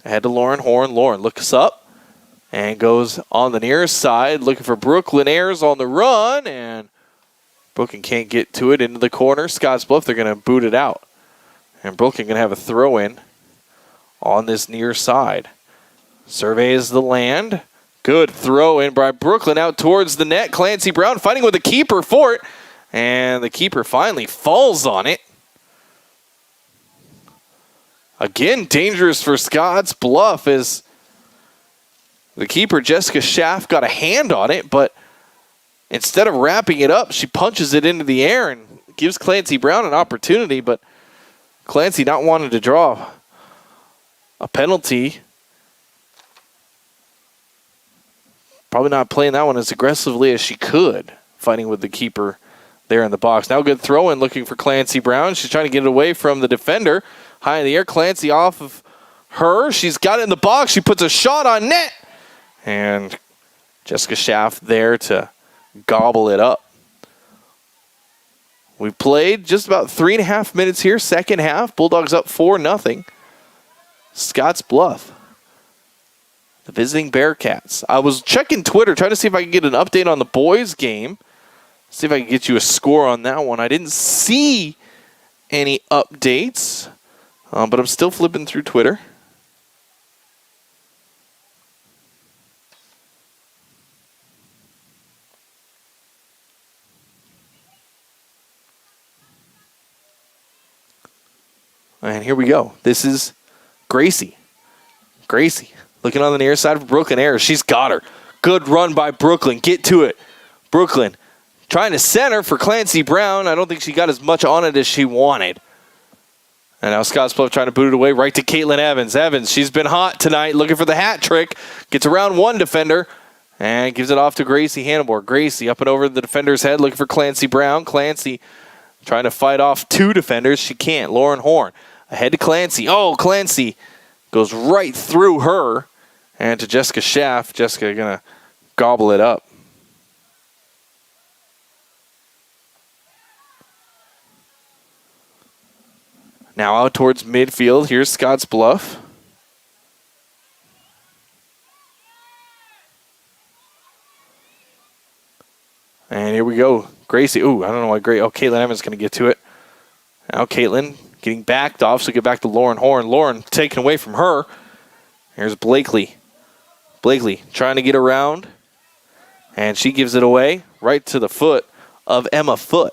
ahead to Lauren Horn. Lauren looks up and goes on the near side looking for Brooklyn Ayers on the run. And Brooklyn can't get to it into the corner. Scottsbluff, they're going to boot it out. And Brooklyn going to have a throw in on this near side. Surveys the land. Good throw in by Brooklyn out towards the net. Clancy Brown fighting with the keeper for it. And the keeper finally falls on it. Again, dangerous for Scottsbluff as the keeper, Jessica Schaff, got a hand on it, but instead of wrapping it up, she punches it into the air and gives Clancy Brown an opportunity, but Clancy not wanting to draw a penalty. Probably not playing that one as aggressively as she could, fighting with the keeper there in the box. Now good throw in looking for Clancy Brown. She's trying to get it away from the defender. High in the air, Clancy off of her. She's got it in the box. She puts a shot on net. And Jessica Schaff there to gobble it up. We've played just about 3.5 minutes here, second half. Bulldogs up 4-0. Scottsbluff, the visiting Bearcats. I was checking Twitter, trying to see if I could get an update on the boys' game. See if I can get you a score on that one. I didn't see any updates, but I'm still flipping through Twitter. And here we go. This is Gracie. Gracie looking on the near side for Brooklyn Ayers. She's got her. Good run by Brooklyn. Get to it. Brooklyn trying to center for Clancy Brown. I don't think she got as much on it as she wanted. And now Scottsbluff trying to boot it away right to Caitlin Evans. Evans, she's been hot tonight, looking for the hat trick. Gets around one defender And gives it off to Gracie Hanneborg. Gracie up and over the defender's head looking for Clancy Brown. Clancy trying to fight off two defenders. She can't. Lauren Horn ahead to Clancy. Oh, Clancy goes right through her. And to Jessica Schaff. Jessica going to gobble it up. Now out towards midfield. Here's Scottsbluff. And here we go. Gracie. Ooh, I don't know why Caitlin Evans is going to get to it. Now Caitlin getting backed off, so get back to Lauren Horn. Lauren taken away from her. Here's Blakely. Blakely trying to get around. And she gives it away right to the foot of Emma Foote.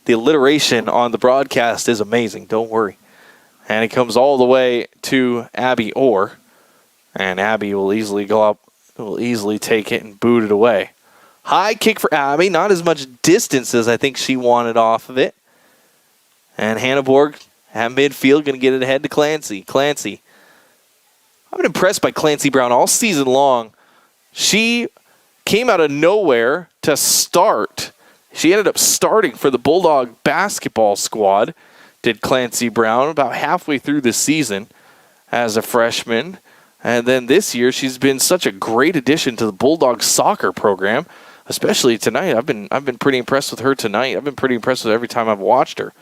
The alliteration on the broadcast is amazing. Don't worry. And it comes all the way to Abby Orr. And Abby will easily go up, will easily take it and boot it away. High kick for Abby. Not as much distance as I think she wanted off of it. And Hanneborg at midfield going to get it ahead to Clancy. Clancy. I've been impressed by Clancy Brown all season long. She came out of nowhere to start. She ended up starting for the Bulldog basketball squad, did Clancy Brown, about halfway through the season as a freshman. And then this year, she's been such a great addition to the Bulldog soccer program, especially tonight. I've been pretty impressed with her tonight. I've been pretty impressed with her every time I've watched her.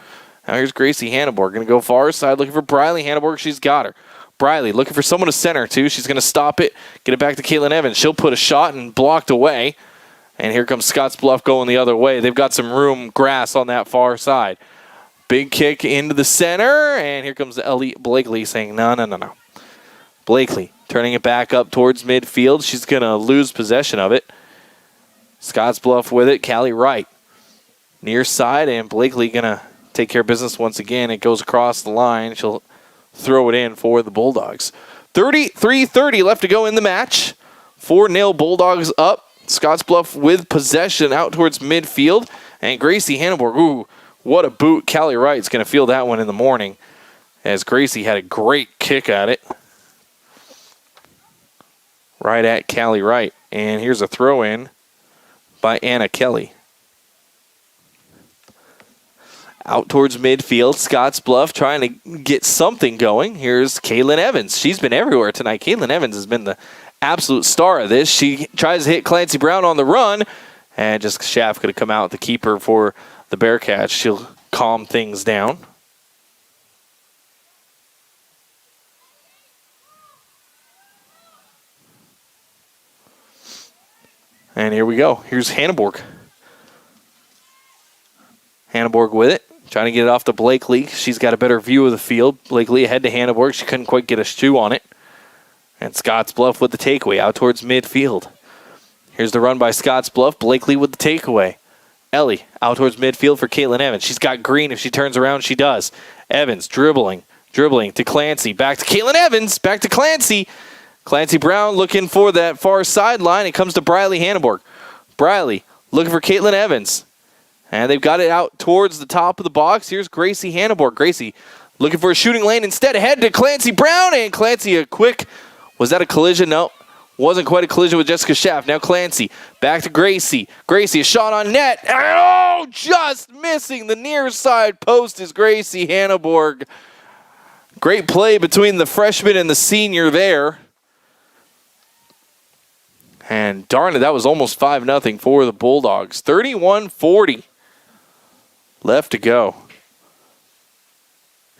Now here's Gracie Hanneborg, going to go far side, looking for Briley Hanneborg. She's got her. Briley looking for someone to center, too. She's going to stop it, get it back to Caitlin Evans. She'll put a shot and blocked away. And here comes Scottsbluff going the other way. They've got some room, grass on that far side. Big kick into the center, and here comes Ellie Blakely saying, no. Blakely turning it back up towards midfield. She's going to lose possession of it. Scottsbluff with it. Callie Wright near side, and Blakely going to take care of business once again. It goes across the line. She'll throw it in for the Bulldogs. 33-30 left to go in the match. 4-0 Bulldogs up. Scottsbluff with possession out towards midfield. And Gracie Hanneborg, ooh, what a boot. Callie Wright's going to feel that one in the morning, as Gracie had a great kick at it. Right at Callie Wright. And here's a throw-in by Anna Kelly. Out towards midfield, Scottsbluff trying to get something going. Here's Caitlin Evans. She's been everywhere tonight. Caitlin Evans has been the absolute star of this. She tries to hit Clancy Brown on the run, and just Schaff could have come out, the keeper for the Bearcats. She'll calm things down. And here we go. Here's Hanneborg. Hanneborg with it. Trying to get it off to Blakely. She's got a better view of the field. Blakely ahead to Hanneborg. She couldn't quite get a shoe on it. And Scottsbluff with the takeaway out towards midfield. Here's the run by Scottsbluff. Blakely with the takeaway. Ellie out towards midfield for Caitlin Evans. She's got green. If she turns around, she does. Evans dribbling to Clancy. Back to Caitlin Evans. Back to Clancy. Clancy Brown looking for that far sideline. It comes to Briley Hanneborg. Briley looking for Caitlin Evans. And they've got it out towards the top of the box. Here's Gracie Hanneborg. Gracie looking for a shooting lane instead. Ahead to Clancy Brown. And Clancy a quick... Was that a collision? No. Wasn't quite a collision with Jessica Schaff. Now Clancy. Back to Gracie. Gracie, a shot on net. Oh, just missing the near side post is Gracie Hanneborg. Great play between the freshman and the senior there. And darn it, that was almost 5-0 for the Bulldogs. 31-40 left to go.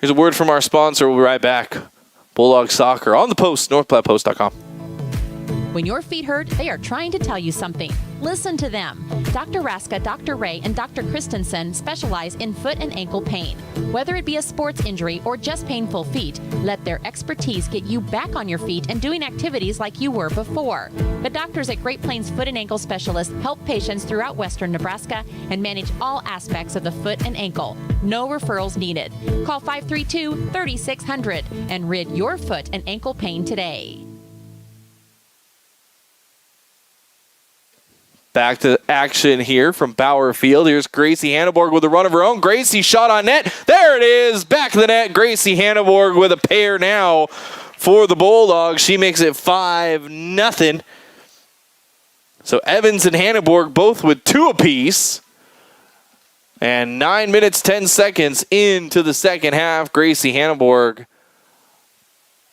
Here's a word from our sponsor. We'll be right back. Bulldog Soccer on the Post, northplattpost.com. When your feet hurt, they are trying to tell you something. Listen to them. Dr. Raska, Dr. Ray, and Dr. Christensen specialize in foot and ankle pain. Whether it be a sports injury or just painful feet, let their expertise get you back on your feet and doing activities like you were before. The doctors at Great Plains Foot and Ankle Specialists help patients throughout western Nebraska and manage all aspects of the foot and ankle. No referrals needed. Call 532-3600 and rid your foot and ankle pain today. Back to action here from Bauer Field. Here's Gracie Hanneborg with a run of her own. Gracie shot on net. There it is. Back to the net. Gracie Hanneborg with a pair now for the Bulldogs. She makes it 5-0. So Evans and Hanneborg both with 2 apiece. And 9 minutes, 10 seconds into the second half. Gracie Hanneborg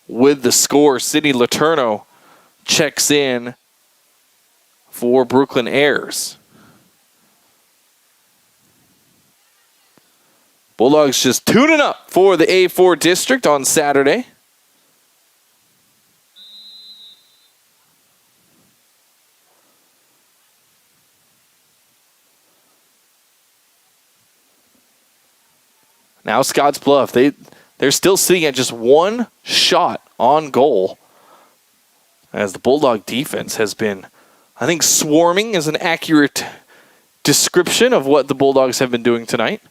with the score. Sydney Letourneau checks in for Brooklyn Airs. Bulldogs just tuning up for the A4 district on Saturday. Now Scottsbluff, they're still sitting at just 1 shot on goal, as the Bulldog defense has been, I think swarming is an accurate description of what the Bulldogs have been doing tonight.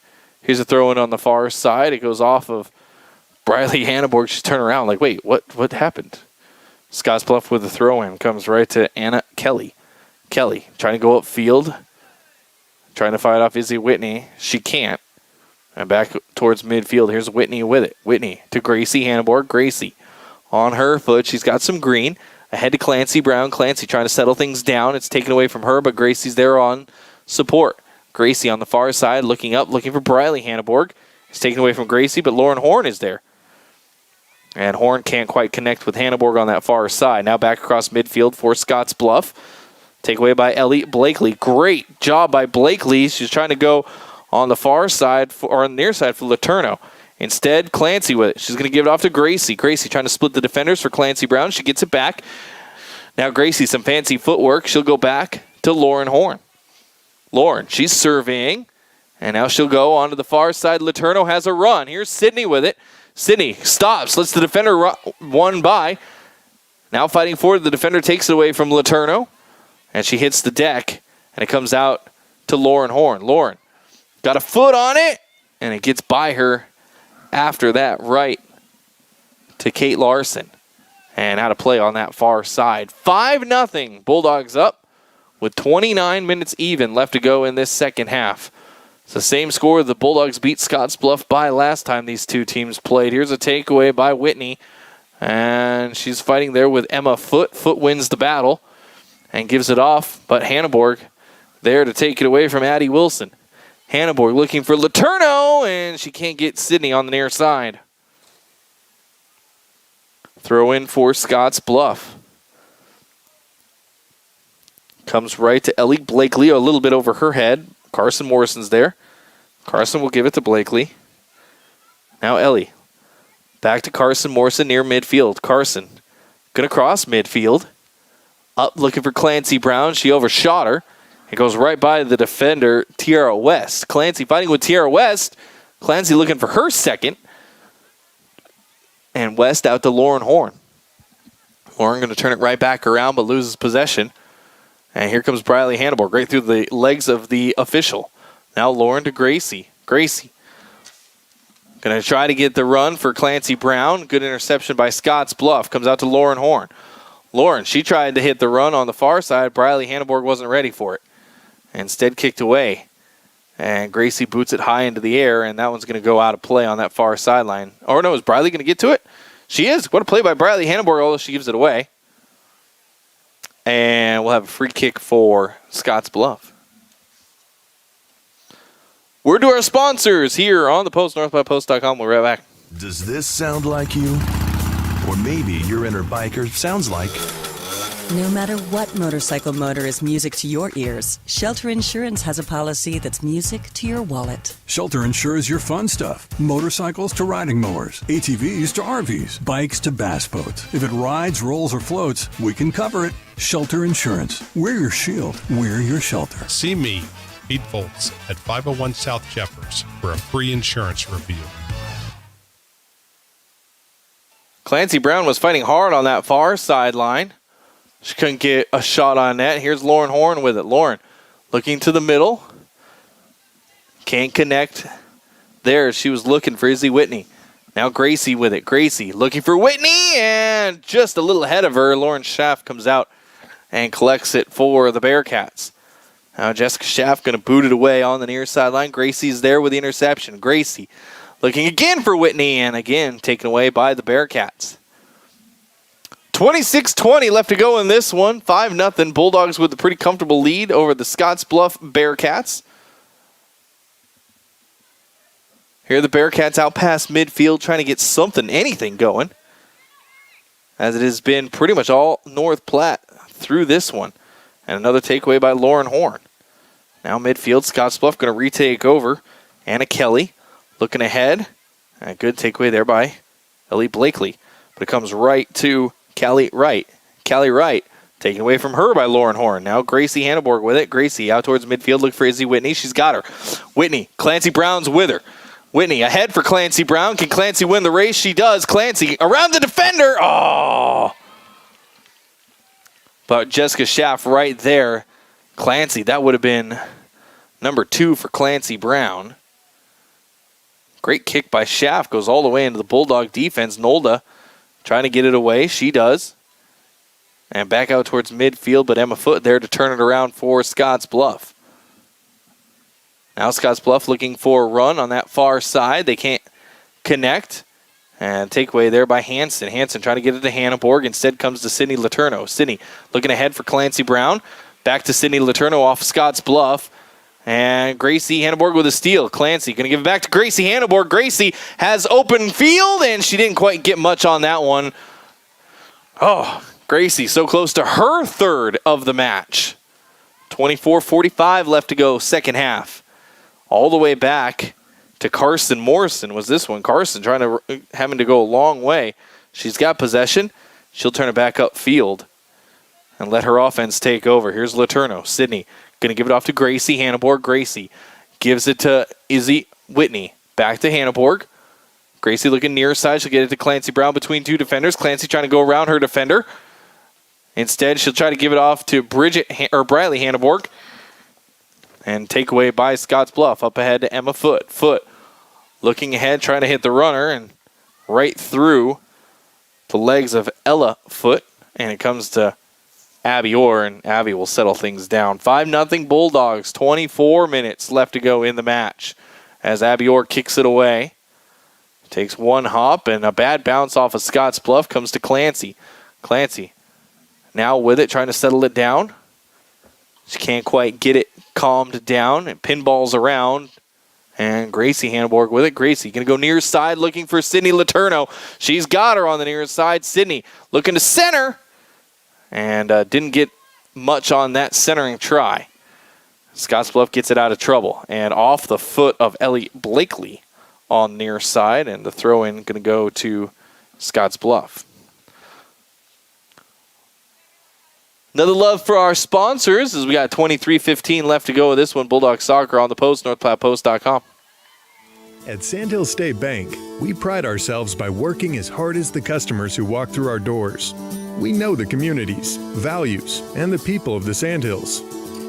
Here's a throw in on the far side. It goes off of Briley Hanneborg. She's turning around like, wait, what happened? Scottsbluff with the throw in comes right to Anna Kelly. Kelly trying to go upfield, trying to fight off Izzy Whitney. She can't. And back towards midfield. Here's Whitney with it. Whitney to Gracie Hanneborg. Gracie on her foot. She's got some green. Ahead to Clancy Brown. Clancy trying to settle things down. It's taken away from her, but Gracie's there on support. Gracie on the far side, looking up, looking for Briley Hanneborg. It's taken away from Gracie, but Lauren Horn is there. And Horn can't quite connect with Hanneborg on that far side. Now back across midfield for Scottsbluff. Takeaway by Ellie Blakely. Great job by Blakely. She's trying to go on the far side, or on the near side for Letourneau. Instead, Clancy with it. She's going to give it off to Gracie. Gracie trying to split the defenders for Clancy Brown. She gets it back. Now Gracie, some fancy footwork. She'll go back to Lauren Horn. Lauren, she's surveying, and now she'll go onto the far side. Letourneau has a run. Here's Sydney with it. Sydney stops, lets the defender run by. Now fighting forward, the defender takes it away from Letourneau, and she hits the deck, and it comes out to Lauren Horn. Lauren got a foot on it, and it gets by her after that right to Kate Larson. And out of play on that far side. 5-0, Bulldogs up with 29 minutes even left to go in this second half. It's the same score the Bulldogs beat Scottsbluff by last time these two teams played. Here's a takeaway by Whitney, and she's fighting there with Emma Foote. Foote wins the battle and gives it off, but Hanneborg there to take it away from Addie Wilson. Hanneborg looking for Letourneau, and she can't get Sydney on the near side. Throw in for Scottsbluff. Comes right to Ellie Blakely, a little bit over her head. Carson Morrison's there. Carson will give it to Blakely. Now Ellie. Back to Carson Morrison near midfield. Carson going to cross midfield. Up looking for Clancy Brown. She overshot her. It goes right by the defender, Tiara West. Clancy fighting with Tiara West. Clancy looking for her second. And West out to Lauren Horn. Lauren going to turn it right back around, but loses possession. And here comes Briley Hanneborg right through the legs of the official. Now Lauren to Gracie. Gracie going to try to get the run for Clancy Brown. Good interception by Scottsbluff. Comes out to Lauren Horn. Lauren, she tried to hit the run on the far side. Briley Hanneborg wasn't ready for it. Instead kicked away. And Gracie boots it high into the air, and that one's going to go out of play on that far sideline. Or no, is Briley going to get to it? She is. What a play by Briley Hanneborg, although she gives it away. And we'll have a free kick for Scottsbluff. Word to our sponsors here on the Post, northbypost.com. We'll be right back. Does this sound like you? Or maybe your inner biker sounds like... No matter what motorcycle motor is music to your ears, Shelter Insurance has a policy that's music to your wallet. Shelter insures your fun stuff. Motorcycles to riding mowers, ATVs to RVs, bikes to bass boats. If it rides, rolls, or floats, we can cover it. Shelter Insurance. We're your shield. We're your shelter. See me, Pete Volts, at 501 South Jeffers for a free insurance review. Clancy Brown was fighting hard on that far sideline. She couldn't get a shot on net. Here's Lauren Horn with it. Lauren looking to the middle. Can't connect there. She was looking for Izzy Whitney. Now Gracie with it. Gracie looking for Whitney, and just a little ahead of her, Lauren Schaff comes out and collects it for the Bearcats. Now Jessica Schaff going to boot it away on the near sideline. Gracie's there with the interception. Gracie looking again for Whitney, and again taken away by the Bearcats. 26-20 left to go in this one. 5-0. Bulldogs with a pretty comfortable lead over the Scottsbluff Bearcats. Here the Bearcats out past midfield trying to get something, anything going. As it has been pretty much all North Platte through this one. And another takeaway by Lauren Horn. Now midfield, Scottsbluff going to retake over. Anna Kelly looking ahead. A good takeaway there by Ellie Blakely. But it comes right to Callie Wright. Callie Wright taken away from her by Lauren Horn. Now Gracie Hanneborg with it. Gracie out towards midfield. Look for Izzy Whitney. She's got her. Whitney. Clancy Brown's with her. Whitney ahead for Clancy Brown. Can Clancy win the race? She does. Clancy around the defender. Oh! But Jessica Schaff right there. Clancy, that would have been number 2 for Clancy Brown. Great kick by Schaff. Goes all the way into the Bulldog defense. Nolda trying to get it away. She does. And back out towards midfield, but Emma Foote there to turn it around for Scottsbluff. Now Scottsbluff looking for a run on that far side. They can't connect. And takeaway there by Hanson. Hanson trying to get it to Hanneborg. Instead comes to Sydney Letourneau. Sydney looking ahead for Clancy Brown. Back to Sydney Letourneau off Scottsbluff. And Gracie Hanneborg with a steal. Clancy going to give it back to Gracie Hanneborg. Gracie has open field, and she didn't quite get much on that one. Oh, Gracie so close to her third of the match. 24:45 left to go, second half. All the way back to Carson Morrison was this one. Carson having to go a long way. She's got possession. She'll turn it back upfield and let her offense take over. Here's Letourneau. Sydney going to give it off to Gracie Hanneborg. Gracie gives it to Izzy Whitney. Back to Hanneborg. Gracie looking near side. She'll get it to Clancy Brown between two defenders. Clancy trying to go around her defender. Instead, she'll try to give it off to Briley Hanneborg. And takeaway by Scottsbluff. Up ahead to Emma Foote. Foote looking ahead, trying to hit the runner, and right through the legs of Ella Foote. And it comes to Abby Orr, and Abby will settle things down. 5-0 Bulldogs. 24 minutes left to go in the match. As Abby Orr kicks it away. Takes one hop, and a bad bounce off of Scottsbluff comes to Clancy. Clancy now with it, trying to settle it down. She can't quite get it calmed down. It pinballs around. And Gracie Hanneborg with it. Gracie going to go near side looking for Sydney Letourneau. She's got her on the near side. Sydney looking to center. And didn't get much on that centering try. Scottsbluff gets it out of trouble. And off the foot of Ellie Blakely on the near side. And the throw-in going to go to Scottsbluff. Another love for our sponsors as we got 23:15 left to go with this one. Bulldog Soccer on the Post, NorthPlattePost.com. At Sandhills State Bank, we pride ourselves by working as hard as the customers who walk through our doors. We know the communities, values, and the people of the Sandhills.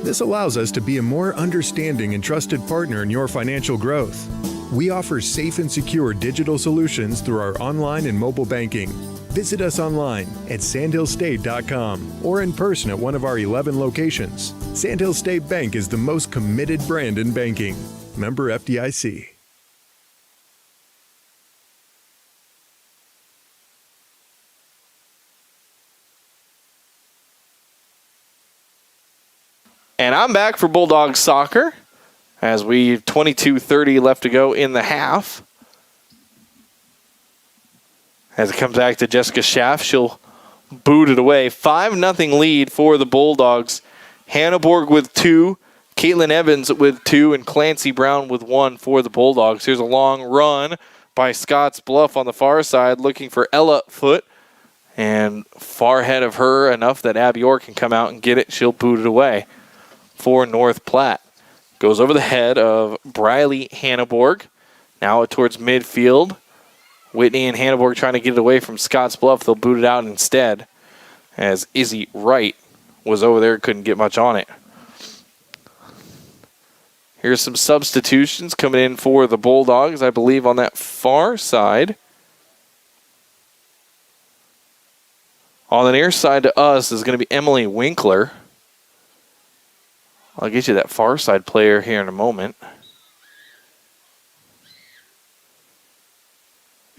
This allows us to be a more understanding and trusted partner in your financial growth. We offer safe and secure digital solutions through our online and mobile banking. Visit us online at sandhillstate.com or in person at one of our 11 locations. Sandhills State Bank is the most committed brand in banking. Member FDIC. And I'm back for Bulldog Soccer as we 22:30 left to go in the half. As it comes back to Jessica Schaff, she'll boot it away. 5-0 lead for the Bulldogs. Hanneborg with 2, Caitlin Evans with 2, and Clancy Brown with 1 for the Bulldogs. Here's a long run by Scottsbluff on the far side, looking for Ella Foote. And far ahead of her, enough that Abby Orr can come out and get it. She'll boot it away for North Platte. Goes over the head of Briley Hanneborg. Now towards midfield. Whitney and Hanneborg trying to get it away from Scottsbluff. They'll boot it out instead as Izzy Wright was over there, couldn't get much on it. Here's some substitutions coming in for the Bulldogs, I believe, on that far side. On the near side to us is going to be Emily Winkler. I'll get you that far side player here in a moment.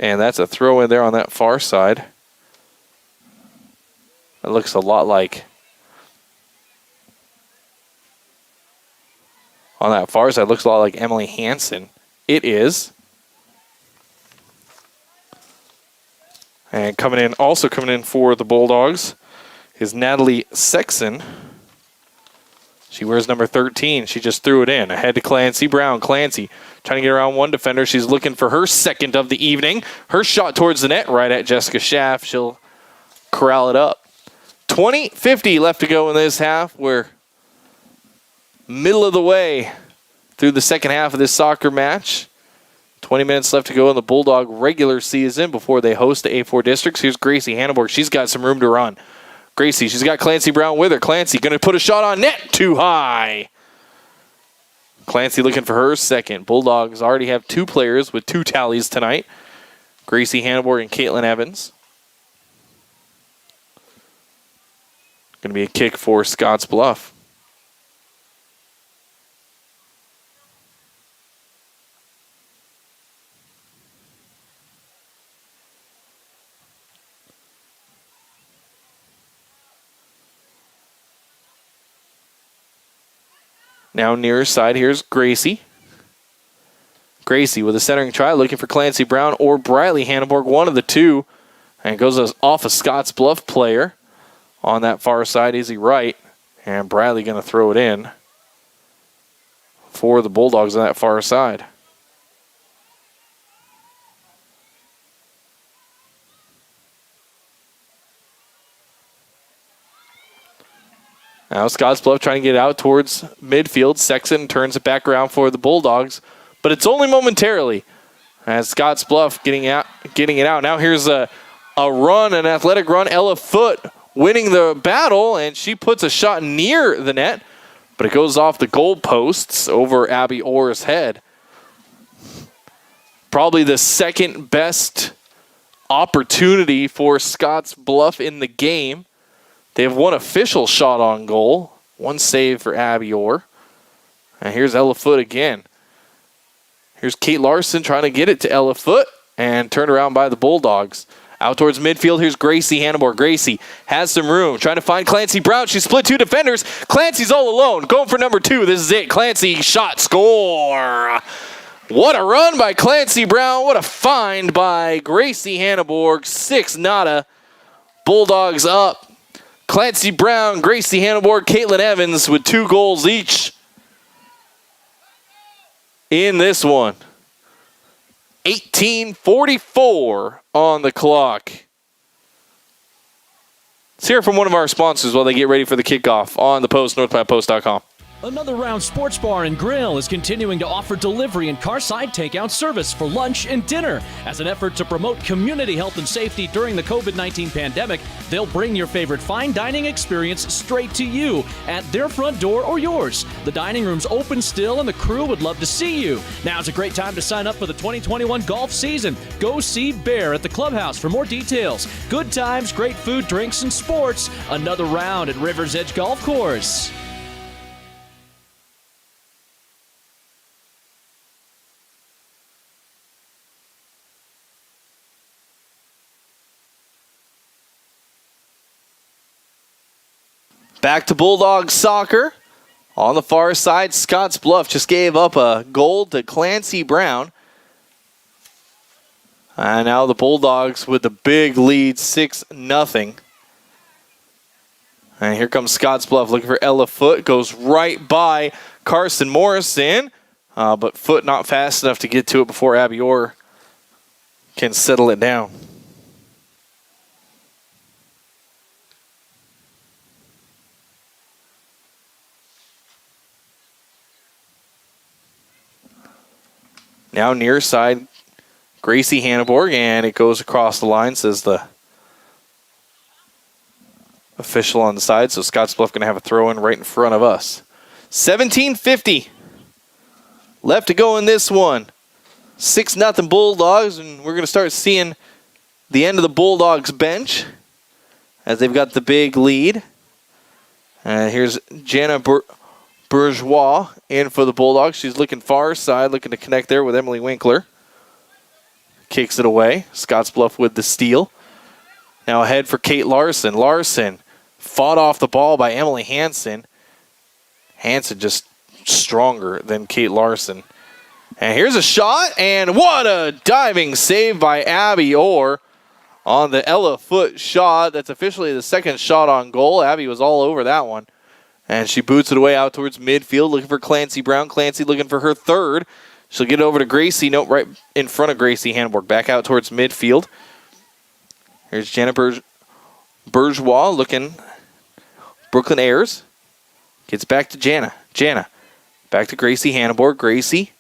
And that's a throw in there on that far side. It looks a lot like, on that far side, looks a lot like Emily Hansen. It is. And also coming in for the Bulldogs is Natalie Sexton. She wears number 13. She just threw it in. Ahead to Clancy Brown. Clancy trying to get around one defender. She's looking for her second of the evening. Her shot towards the net right at Jessica Schaff. She'll corral it up. 20:50 left to go in this half. We're middle of the way through the second half of this soccer match. 20 minutes left to go in the Bulldog regular season before they host the A4 districts. Here's Gracie Hanneborg. She's got some room to run. Gracie, she's got Clancy Brown with her. Clancy going to put a shot on net. Too high. Clancy looking for her second. Bulldogs already have 2 players with 2 tallies tonight. Gracie Hanneborg and Caitlin Evans. Going to be a kick for Scottsbluff. Now near side, here's Gracie. Gracie with a centering try, looking for Clancy Brown or Briley Hanneborg, one of the two. And it goes off a Scottsbluff player. On that far side, Izzy Wright. And Briley going to throw it in for the Bulldogs on that far side. Now Scottsbluff trying to get out towards midfield. Sexton turns it back around for the Bulldogs, but it's only momentarily as Scottsbluff getting it out. Now here's a run, an athletic run. Ella Foote winning the battle, and she puts a shot near the net, but it goes off the goal posts over Abby Orr's head. Probably the second best opportunity for Scottsbluff in the game. They have one official shot on goal. One save for Abby Orr. And here's Ella Foote again. Here's Kate Larson trying to get it to Ella Foote and turned around by the Bulldogs. Out towards midfield, here's Gracie Hanneborg. Gracie has some room, trying to find Clancy Brown. She split 2 defenders. Clancy's all alone, going for number 2. This is it. Clancy shot, score. What a run by Clancy Brown. What a find by Gracie Hanneborg. 6-0. Bulldogs up. Clancy Brown, Gracie Hanneborg, Caitlin Evans with 2 goals each in this one. 18:44 on the clock. Let's hear from one of our sponsors while they get ready for the kickoff on the Post, NorthPlatte-Post.com. Another Round Sports Bar and Grill is continuing to offer delivery and car-side takeout service for lunch and dinner. As an effort to promote community health and safety during the COVID-19 pandemic, they'll bring your favorite fine dining experience straight to you at their front door or yours. The dining room's open still and the crew would love to see you. Now's a great time to sign up for the 2021 golf season. Go see Bear at the clubhouse for more details. Good times, great food, drinks, and sports. Another round at River's Edge Golf Course. Back to Bulldog soccer. On the far side, Scottsbluff just gave up a goal to Clancy Brown. And now the Bulldogs with the big lead, 6-0. And here comes Scottsbluff looking for Ella Foote. Goes right by Carson Morrison. But Foote not fast enough to get to it before Abby Orr can settle it down. Now near side, Gracie Hanneborg, and it goes across the line, says the official on the side. So Scottsbluff going to have a throw-in right in front of us. 17:50 left to go in this one. 6-0 Bulldogs, and we're going to start seeing the end of the Bulldogs bench as they've got the big lead. Here's Jana Bourgeois in for the Bulldogs. She's looking far side, looking to connect there with Emily Winkler. Kicks it away. Scottsbluff with the steal. Now ahead for Kate Larson. Larson Fought off the ball by Emily Hansen. Hansen just stronger than Kate Larson. And here's a shot, and what a diving save by Abby Orr on the Ella Foot shot. That's officially the second shot on goal. Abby was all over that one. And she boots it away out towards midfield, looking for Clancy Brown. Clancy looking for her third. She'll get over to Gracie. Nope, right in front of Gracie Hanneborg. Back out towards midfield. Here's Jenna Bourgeois looking. Brooklyn Ayers. Gets back to Jana. Jana. Back to Gracie Hanneborg. Gracie.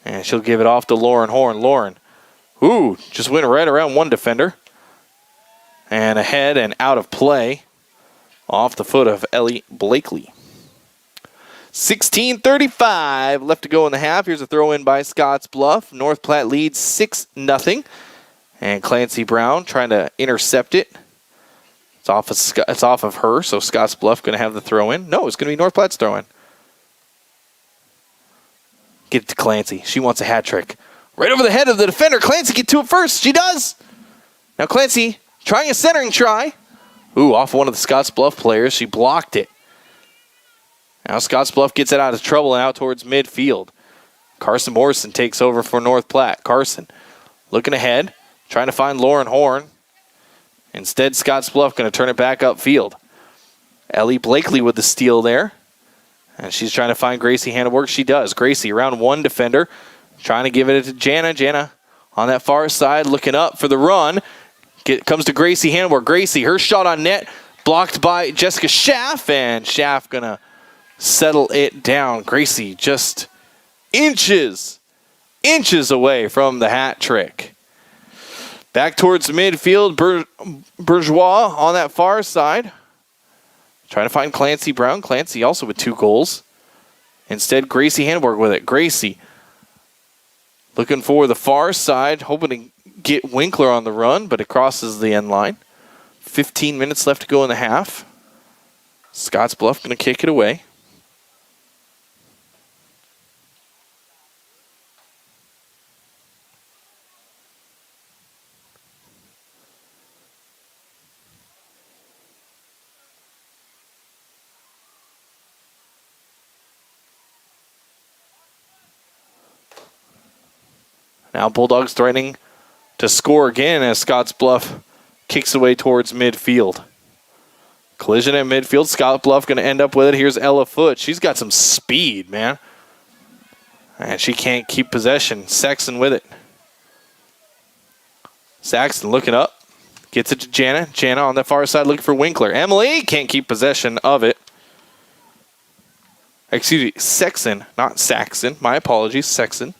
And she'll give it off to Lauren Horn. Lauren. Ooh, just went right around one defender. And ahead and out of play. Off the foot of Ellie Blakely. 16:35 left to go in the half. Here's a throw in by Scottsbluff. North Platte leads 6-0. And Clancy Brown trying to intercept it. It's off of her, so Scottsbluff going to have the throw in. No, it's going to be North Platte's throw in. Get it to Clancy. She wants a hat trick. Right over the head of the defender. Clancy get to it first. She does. Now Clancy trying a centering try. Ooh, off one of the Scottsbluff players. She blocked it. Now Scottsbluff gets it out of trouble and out towards midfield. Carson Morrison takes over for North Platte. Carson looking ahead, trying to find Lauren Horn. Instead, Scottsbluff going to turn it back upfield. Ellie Blakely with the steal there. And she's trying to find Gracie Hanneborg. She does. Gracie around one defender, trying to give it to Jana. Jana on that far side looking up for the run. Comes to Gracie Hanneborg. Gracie, her shot on net, blocked by Jessica Schaff, and Schaff gonna settle it down. Gracie just inches away from the hat trick. Back towards midfield, Bourgeois on that far side. Trying to find Clancy Brown. Clancy also with 2 goals. Instead, Gracie Hanneborg with it. Gracie looking for the far side, hoping to get Winkler on the run, but it crosses the end line. 15 minutes left to go in the half. Scottsbluff going to kick it away. Now Bulldogs threatening to score again as Scottsbluff kicks away towards midfield. Collision at midfield. Scottsbluff going to end up with it. Here's Ella Foot. She's got some speed, man. And she can't keep possession. Sexton with it. Saxton looking up. Gets it to Jana. Jana on the far side looking for Winkler. Emily can't keep possession of it. Excuse me, Sexton, not Saxon. My apologies, Sexton.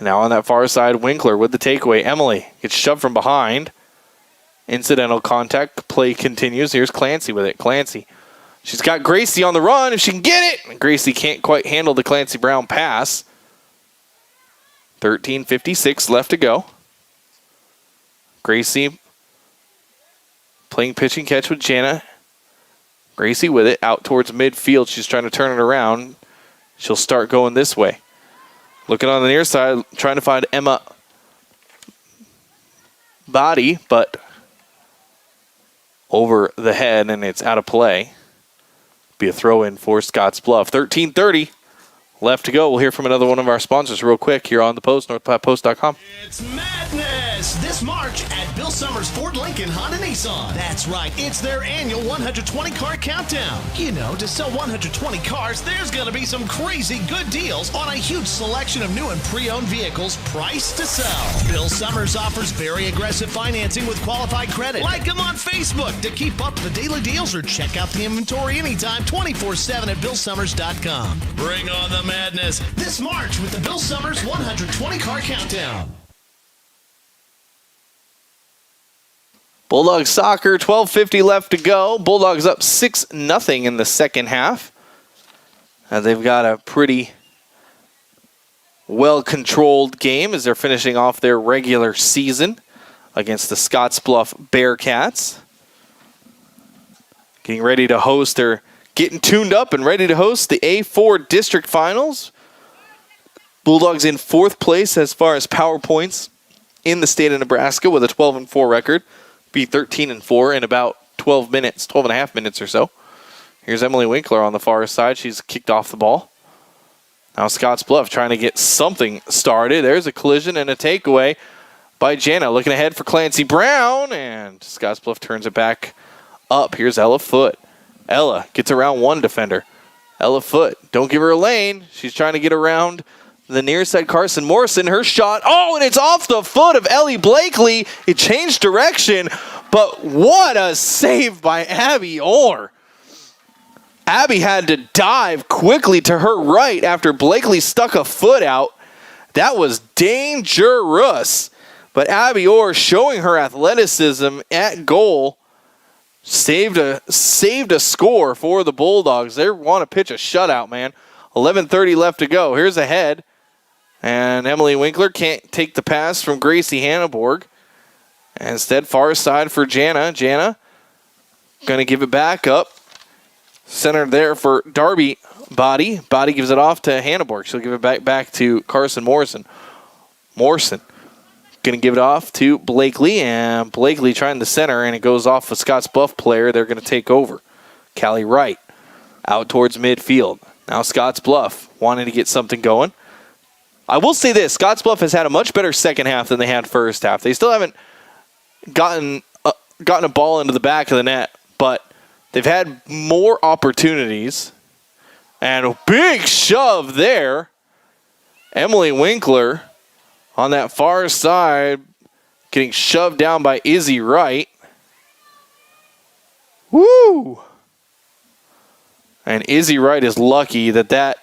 Now on that far side, Winkler with the takeaway. Emily gets shoved from behind. Incidental contact. Play continues. Here's Clancy with it. Clancy. She's got Gracie on the run if she can get it. And Gracie can't quite handle the Clancy Brown pass. 13:56 left to go. Gracie playing pitch and catch with Jana. Gracie with it out towards midfield. She's trying to turn it around. She'll start going this way. Looking on the near side, trying to find Emma Body, but over the head, and it's out of play. Be a throw-in for Scottsbluff. 13:30 left to go. We'll hear from another one of our sponsors real quick here on the Post, NorthPlattePost.com. It's madness this March at Bill Summers Ford Lincoln Honda Nissan. That's right, it's their annual 120 car countdown. You know, to sell 120 cars, there's going to be some crazy good deals on a huge selection of new and pre-owned vehicles priced to sell. Bill Summers offers very aggressive financing with qualified credit. Like him on Facebook to keep up the daily deals or check out the inventory anytime 24/7 at BillSummers.com. Bring on the madness this March with the Bill Summers 120 car countdown. Bulldogs soccer, 12:50 left to go. Bulldogs up 6-0 in the second half. They've got a pretty well-controlled game as they're finishing off their regular season against the Scottsbluff Bearcats. Getting ready to host, they're getting tuned up and ready to host the A4 District Finals. Bulldogs in 4th place as far as power points in the state of Nebraska with a 12-4 record. Be 13-4 in about 12 and a half minutes or so. Here's Emily Winkler on the far side. She's kicked off the ball. Now Scottsbluff trying to get something started. There's a collision and a takeaway by Jana. Looking ahead for Clancy Brown, and Scottsbluff turns it back up. Here's Ella Foote. Ella gets around one defender. Ella Foote, don't give her a lane. She's trying to get around the near side. Carson Morrison, her shot. Oh, and it's off the foot of Ellie Blakely. It changed direction, but what a save by Abby Orr. Abby had to dive quickly to her right after Blakely stuck a foot out. That was dangerous. But Abby Orr showing her athleticism at goal saved a score for the Bulldogs. They want to pitch a shutout, man. 11:30 left to go. Here's a head. And Emily Winkler can't take the pass from Gracie Hanneborg. Instead, far side for Jana. Jana going to give it back up. Centered there for Darby Body. Body gives it off to Hanneborg. She'll give it back to Carson Morrison. Morrison going to give it off to Blakely. And Blakely trying to center, and it goes off a Scottsbluff player. They're going to take over. Callie Wright out towards midfield. Now Scottsbluff wanting to get something going. I will say this. Scottsbluff has had a much better second half than they had first half. They still haven't gotten a ball into the back of the net, but they've had more opportunities. And a big shove there. Emily Winkler on that far side getting shoved down by Izzy Wright. Woo! And Izzy Wright is lucky that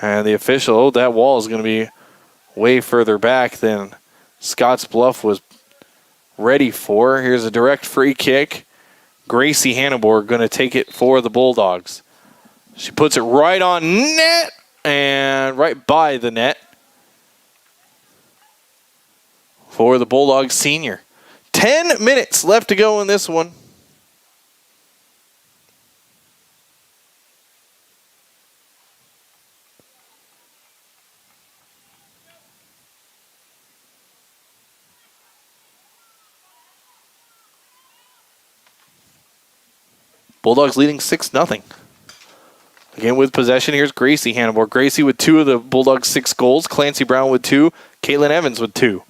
and the official, that wall is going to be way further back than Scottsbluff was ready for. Here's a direct free kick. Gracie Hanneborg going to take it for the Bulldogs. She puts it right on net and right by the net for the Bulldogs senior. 10 minutes left to go in this one. Bulldogs leading 6-0. Again with possession, here's Gracie Hanneborg. Gracie with 2 of the Bulldogs' 6 goals. Clancy Brown with 2. Caitlin Evans with 2.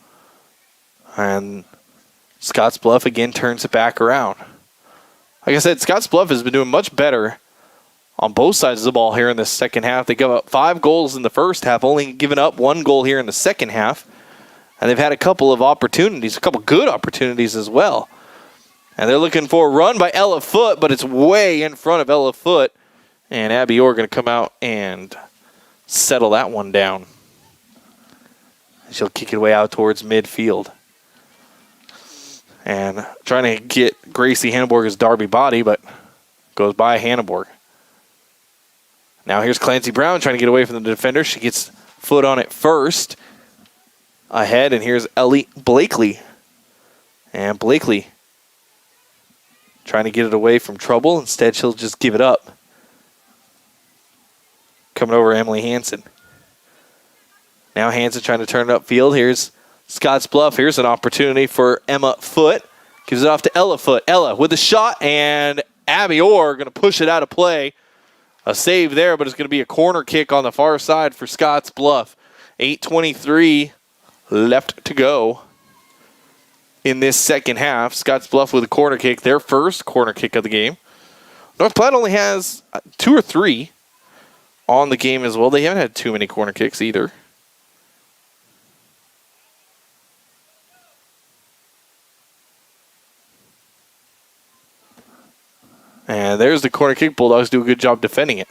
And Scottsbluff again turns it back around. Like I said, Scottsbluff has been doing much better on both sides of the ball here in the second half. They gave up 5 goals in the first half, only giving up 1 goal here in the second half. And they've had a couple of opportunities, a couple good opportunities as well. And they're looking for a run by Ella Foote, but it's way in front of Ella Foote. And Abby Orr going to come out and settle that one down. She'll kick it away out towards midfield. And trying to get Gracie Hanneborg as Darby Body, but goes by Hanneborg. Now here's Clancy Brown trying to get away from the defender. She gets foot on it first. Ahead, and here's Ellie Blakely. And Blakely trying to get it away from trouble. Instead, she'll just give it up. Coming over Emily Hansen. Now Hansen trying to turn it upfield. Here's Scottsbluff. Here's an opportunity for Emma Foote. Gives it off to Ella Foote. Ella with a shot, and Abby Orr going to push it out of play. A save there, but it's going to be a corner kick on the far side for Scottsbluff. 8:23 left to go in this second half. Scottsbluff with a corner kick, their first corner kick of the game. North Platte only has 2 or 3 on the game as well. They haven't had too many corner kicks either. And there's the corner kick. Bulldogs do a good job defending it.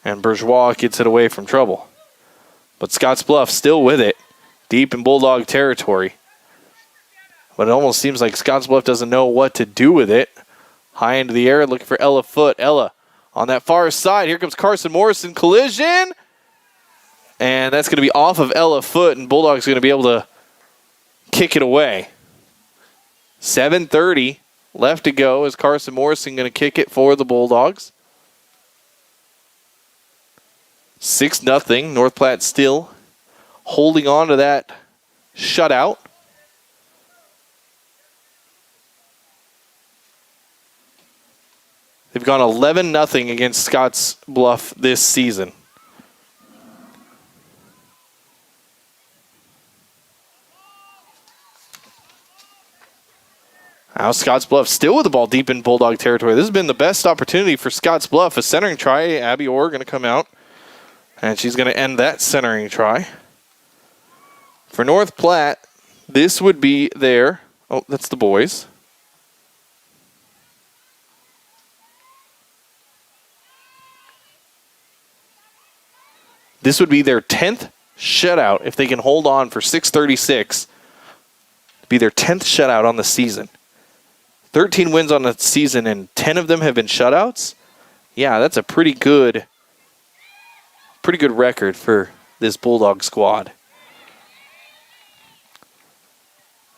And Bourgeois gets it away from trouble. But Scottsbluff still with it, deep in Bulldog territory. But it almost seems like Scottsbluff doesn't know what to do with it. High into the air, looking for Ella Foote. Ella on that far side. Here comes Carson Morrison. Collision. And that's going to be off of Ella Foote, and Bulldogs going to be able to kick it away. 7:30 left to go as Carson Morrison going to kick it for the Bulldogs. 6-0. North Platte still holding on to that shutout. They've gone 11-0 against Scottsbluff this season. Now Scottsbluff still with the ball deep in Bulldog territory. This has been the best opportunity for Scottsbluff. A centering try. Abby Orr going to come out, and she's going to end that centering try. For North Platte, this would be their... Oh, that's the boys. This would be their 10th shutout if they can hold on for 6:36. Be their 10th shutout on the season. 13 wins on the season and 10 of them have been shutouts. Yeah, that's a pretty good record for this Bulldog squad.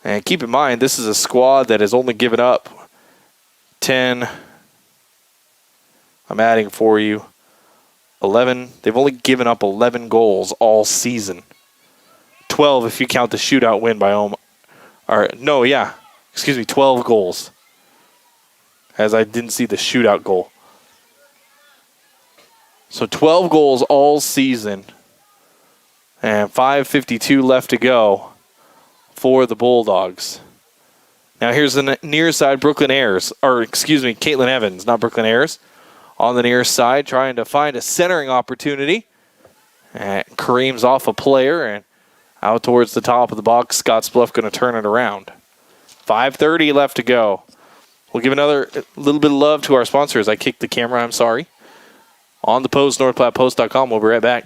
And keep in mind, this is a squad that has only given up 10. I'm adding for you. 11. They've only given up 11 goals all season. 12 if you count the shootout win by 12 goals. As I didn't see the shootout goal. So 12 goals all season. And 5:52 left to go for the Bulldogs. Now here's the near side, Caitlin Evans, not Brooklyn Ayers. On the near side, trying to find a centering opportunity. And Kareem's off a player and out towards the top of the box. Scottsbluff going to turn it around. 5:30 left to go. We'll give another little bit of love to our sponsors. I kicked the camera, I'm sorry. On the Post, NorthPlattePost.com. We'll be right back.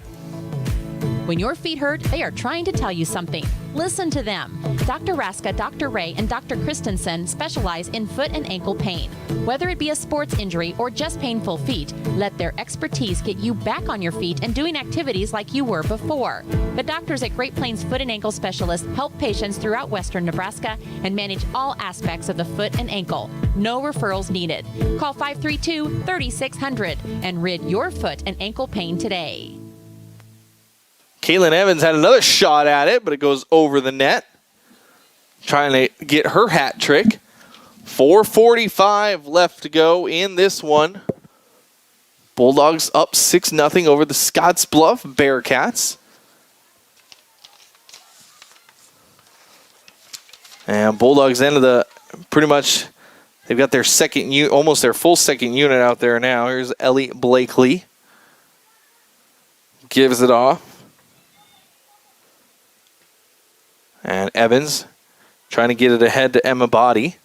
When your feet hurt, they are trying to tell you something. Listen to them. Dr. Raska, Dr. Ray, and Dr. Christensen specialize in foot and ankle pain. Whether it be a sports injury or just painful feet, let their expertise get you back on your feet and doing activities like you were before. The doctors at Great Plains Foot and Ankle Specialists help patients throughout western Nebraska and manage all aspects of the foot and ankle. No referrals needed. Call 532-3600 and rid your foot and ankle pain today. Caitlin Evans had another shot at it, but it goes over the net. Trying to get her hat trick. 4:45 left to go in this one. Bulldogs up 6-0 over the Scottsbluff Bearcats. And Bulldogs ended pretty much, they've got their almost their full second unit out there now. Here's Ellie Blakely. Gives it off. And Evans trying to get it ahead to Emma Body.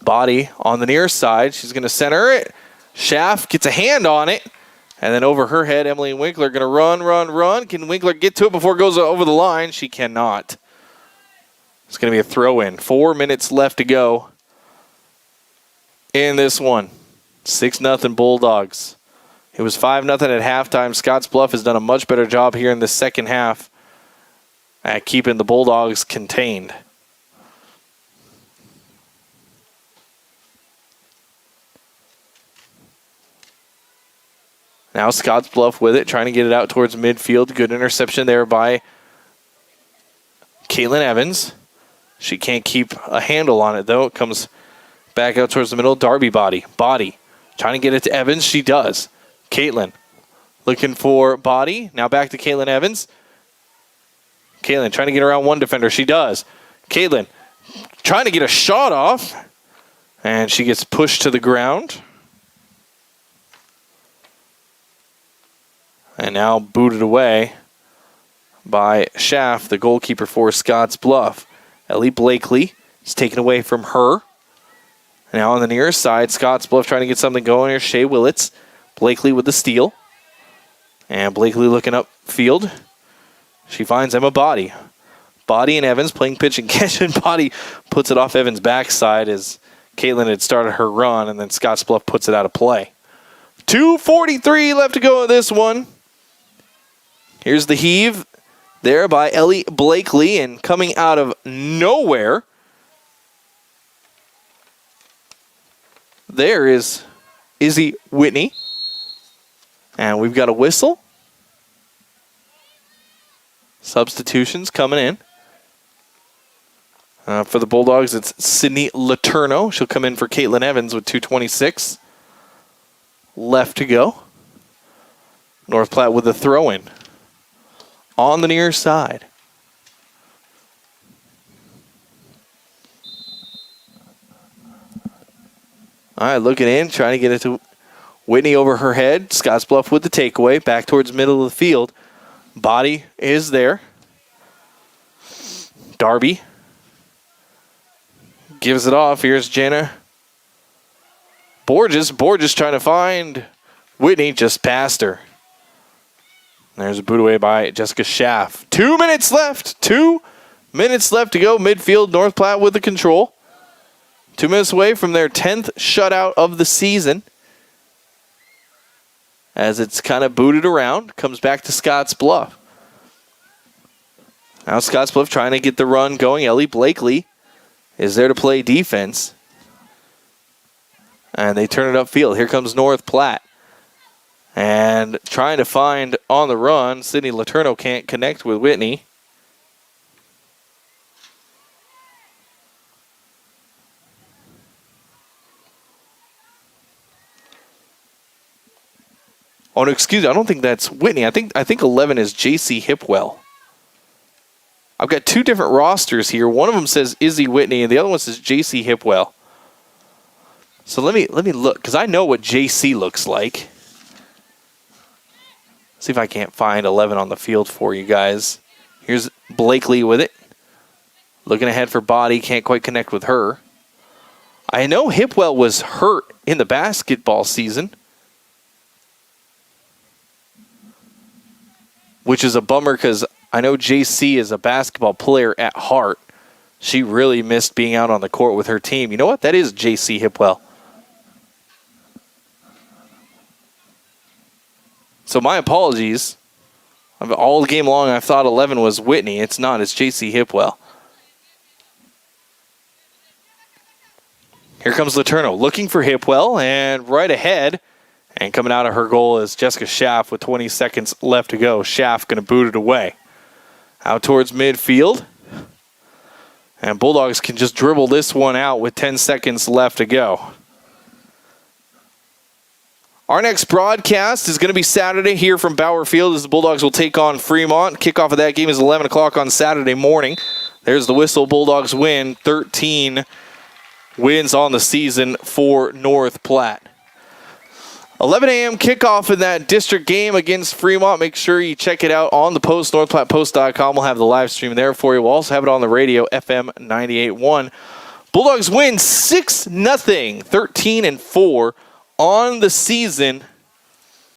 Body on the near side. She's going to center it. Schaff gets a hand on it. And then over her head, Emily Winkler going to run. Can Winkler get to it before it goes over the line? She cannot. It's going to be a throw-in. 4 minutes left to go in this one. 6-0 Bulldogs. It was 5-0 at halftime. Scottsbluff has done a much better job here in the second half at keeping the Bulldogs contained. Now Scottsbluff with it, trying to get it out towards midfield. Good interception there by Caitlin Evans. She can't keep a handle on it, though. It comes back out towards the middle. Darby Body. Trying to get it to Evans. She does. Caitlin looking for Body. Now back to Caitlin Evans. Caitlin trying to get around one defender. She does. Caitlin trying to get a shot off. And she gets pushed to the ground. And now booted away by Schaff, the goalkeeper for Scottsbluff. Ellie Blakely is taken away from her. Now on the near side, Scottsbluff trying to get something going here. Shea Willits. Blakely with the steal. And Blakely looking upfield. She finds Emma Body. Body and Evans playing pitch and catch, and Body puts it off Evans' backside as Caitlin had started her run, and then Scottsbluff puts it out of play. 2:43 left to go in this one. Here's the heave there by Ellie Blakely, and coming out of nowhere, there is Izzy Whitney. And we've got a whistle. Substitutions coming in. For the Bulldogs, it's Sydney Letourneau. She'll come in for Caitlin Evans with 2:26 left to go. North Platte with a throw-in on the near side. All right, looking in, trying to get it to Whitney over her head. Scottsbluff with the takeaway, back towards middle of the field. Body is there. Darby gives it off. Here's Jenna Borges. Borges trying to find Whitney, just past her. There's a boot away by Jessica Schaff. 2 minutes left. 2 minutes left to go. Midfield, North Platte with the control. 2 minutes away from their 10th shutout of the season. As it's kind of booted around, comes back to Scottsbluff. Now Scottsbluff trying to get the run going. Ellie Blakely is there to play defense. And they turn it upfield. Here comes North Platte. And trying to find on the run, Sydney Letourneau can't connect with Whitney. Oh, no, excuse me. I don't think that's Whitney. I think 11 is JC Hipwell. I've got two different rosters here. One of them says Izzy Whitney, and the other one says JC Hipwell. So let me look, because I know what JC looks like. See if I can't find 11 on the field for you guys. Here's Blakely with it. Looking ahead for Body. Can't quite connect with her. I know Hipwell was hurt in the basketball season, which is a bummer because I know JC is a basketball player at heart. She really missed being out on the court with her team. You know what? That is JC Hipwell. So my apologies. All game long I thought 11 was Whitney. It's not. It's JC Hipwell. Here comes Letourneau looking for Hipwell, and right ahead and coming out of her goal is Jessica Schaff with 20 seconds left to go. Schaff going to boot it away. Out towards midfield. And Bulldogs can just dribble this one out with 10 seconds left to go. Our next broadcast is going to be Saturday here from Bauer Field as the Bulldogs will take on Fremont. Kickoff of that game is 11 o'clock on Saturday morning. There's the whistle. Bulldogs win 13 wins on the season for North Platte. 11 a.m. kickoff in that district game against Fremont. Make sure you check it out on the Post, northplattepost.com. We'll have the live stream there for you. We'll also have it on the radio, FM 98.1. Bulldogs win 6-0, 13-4 on the season.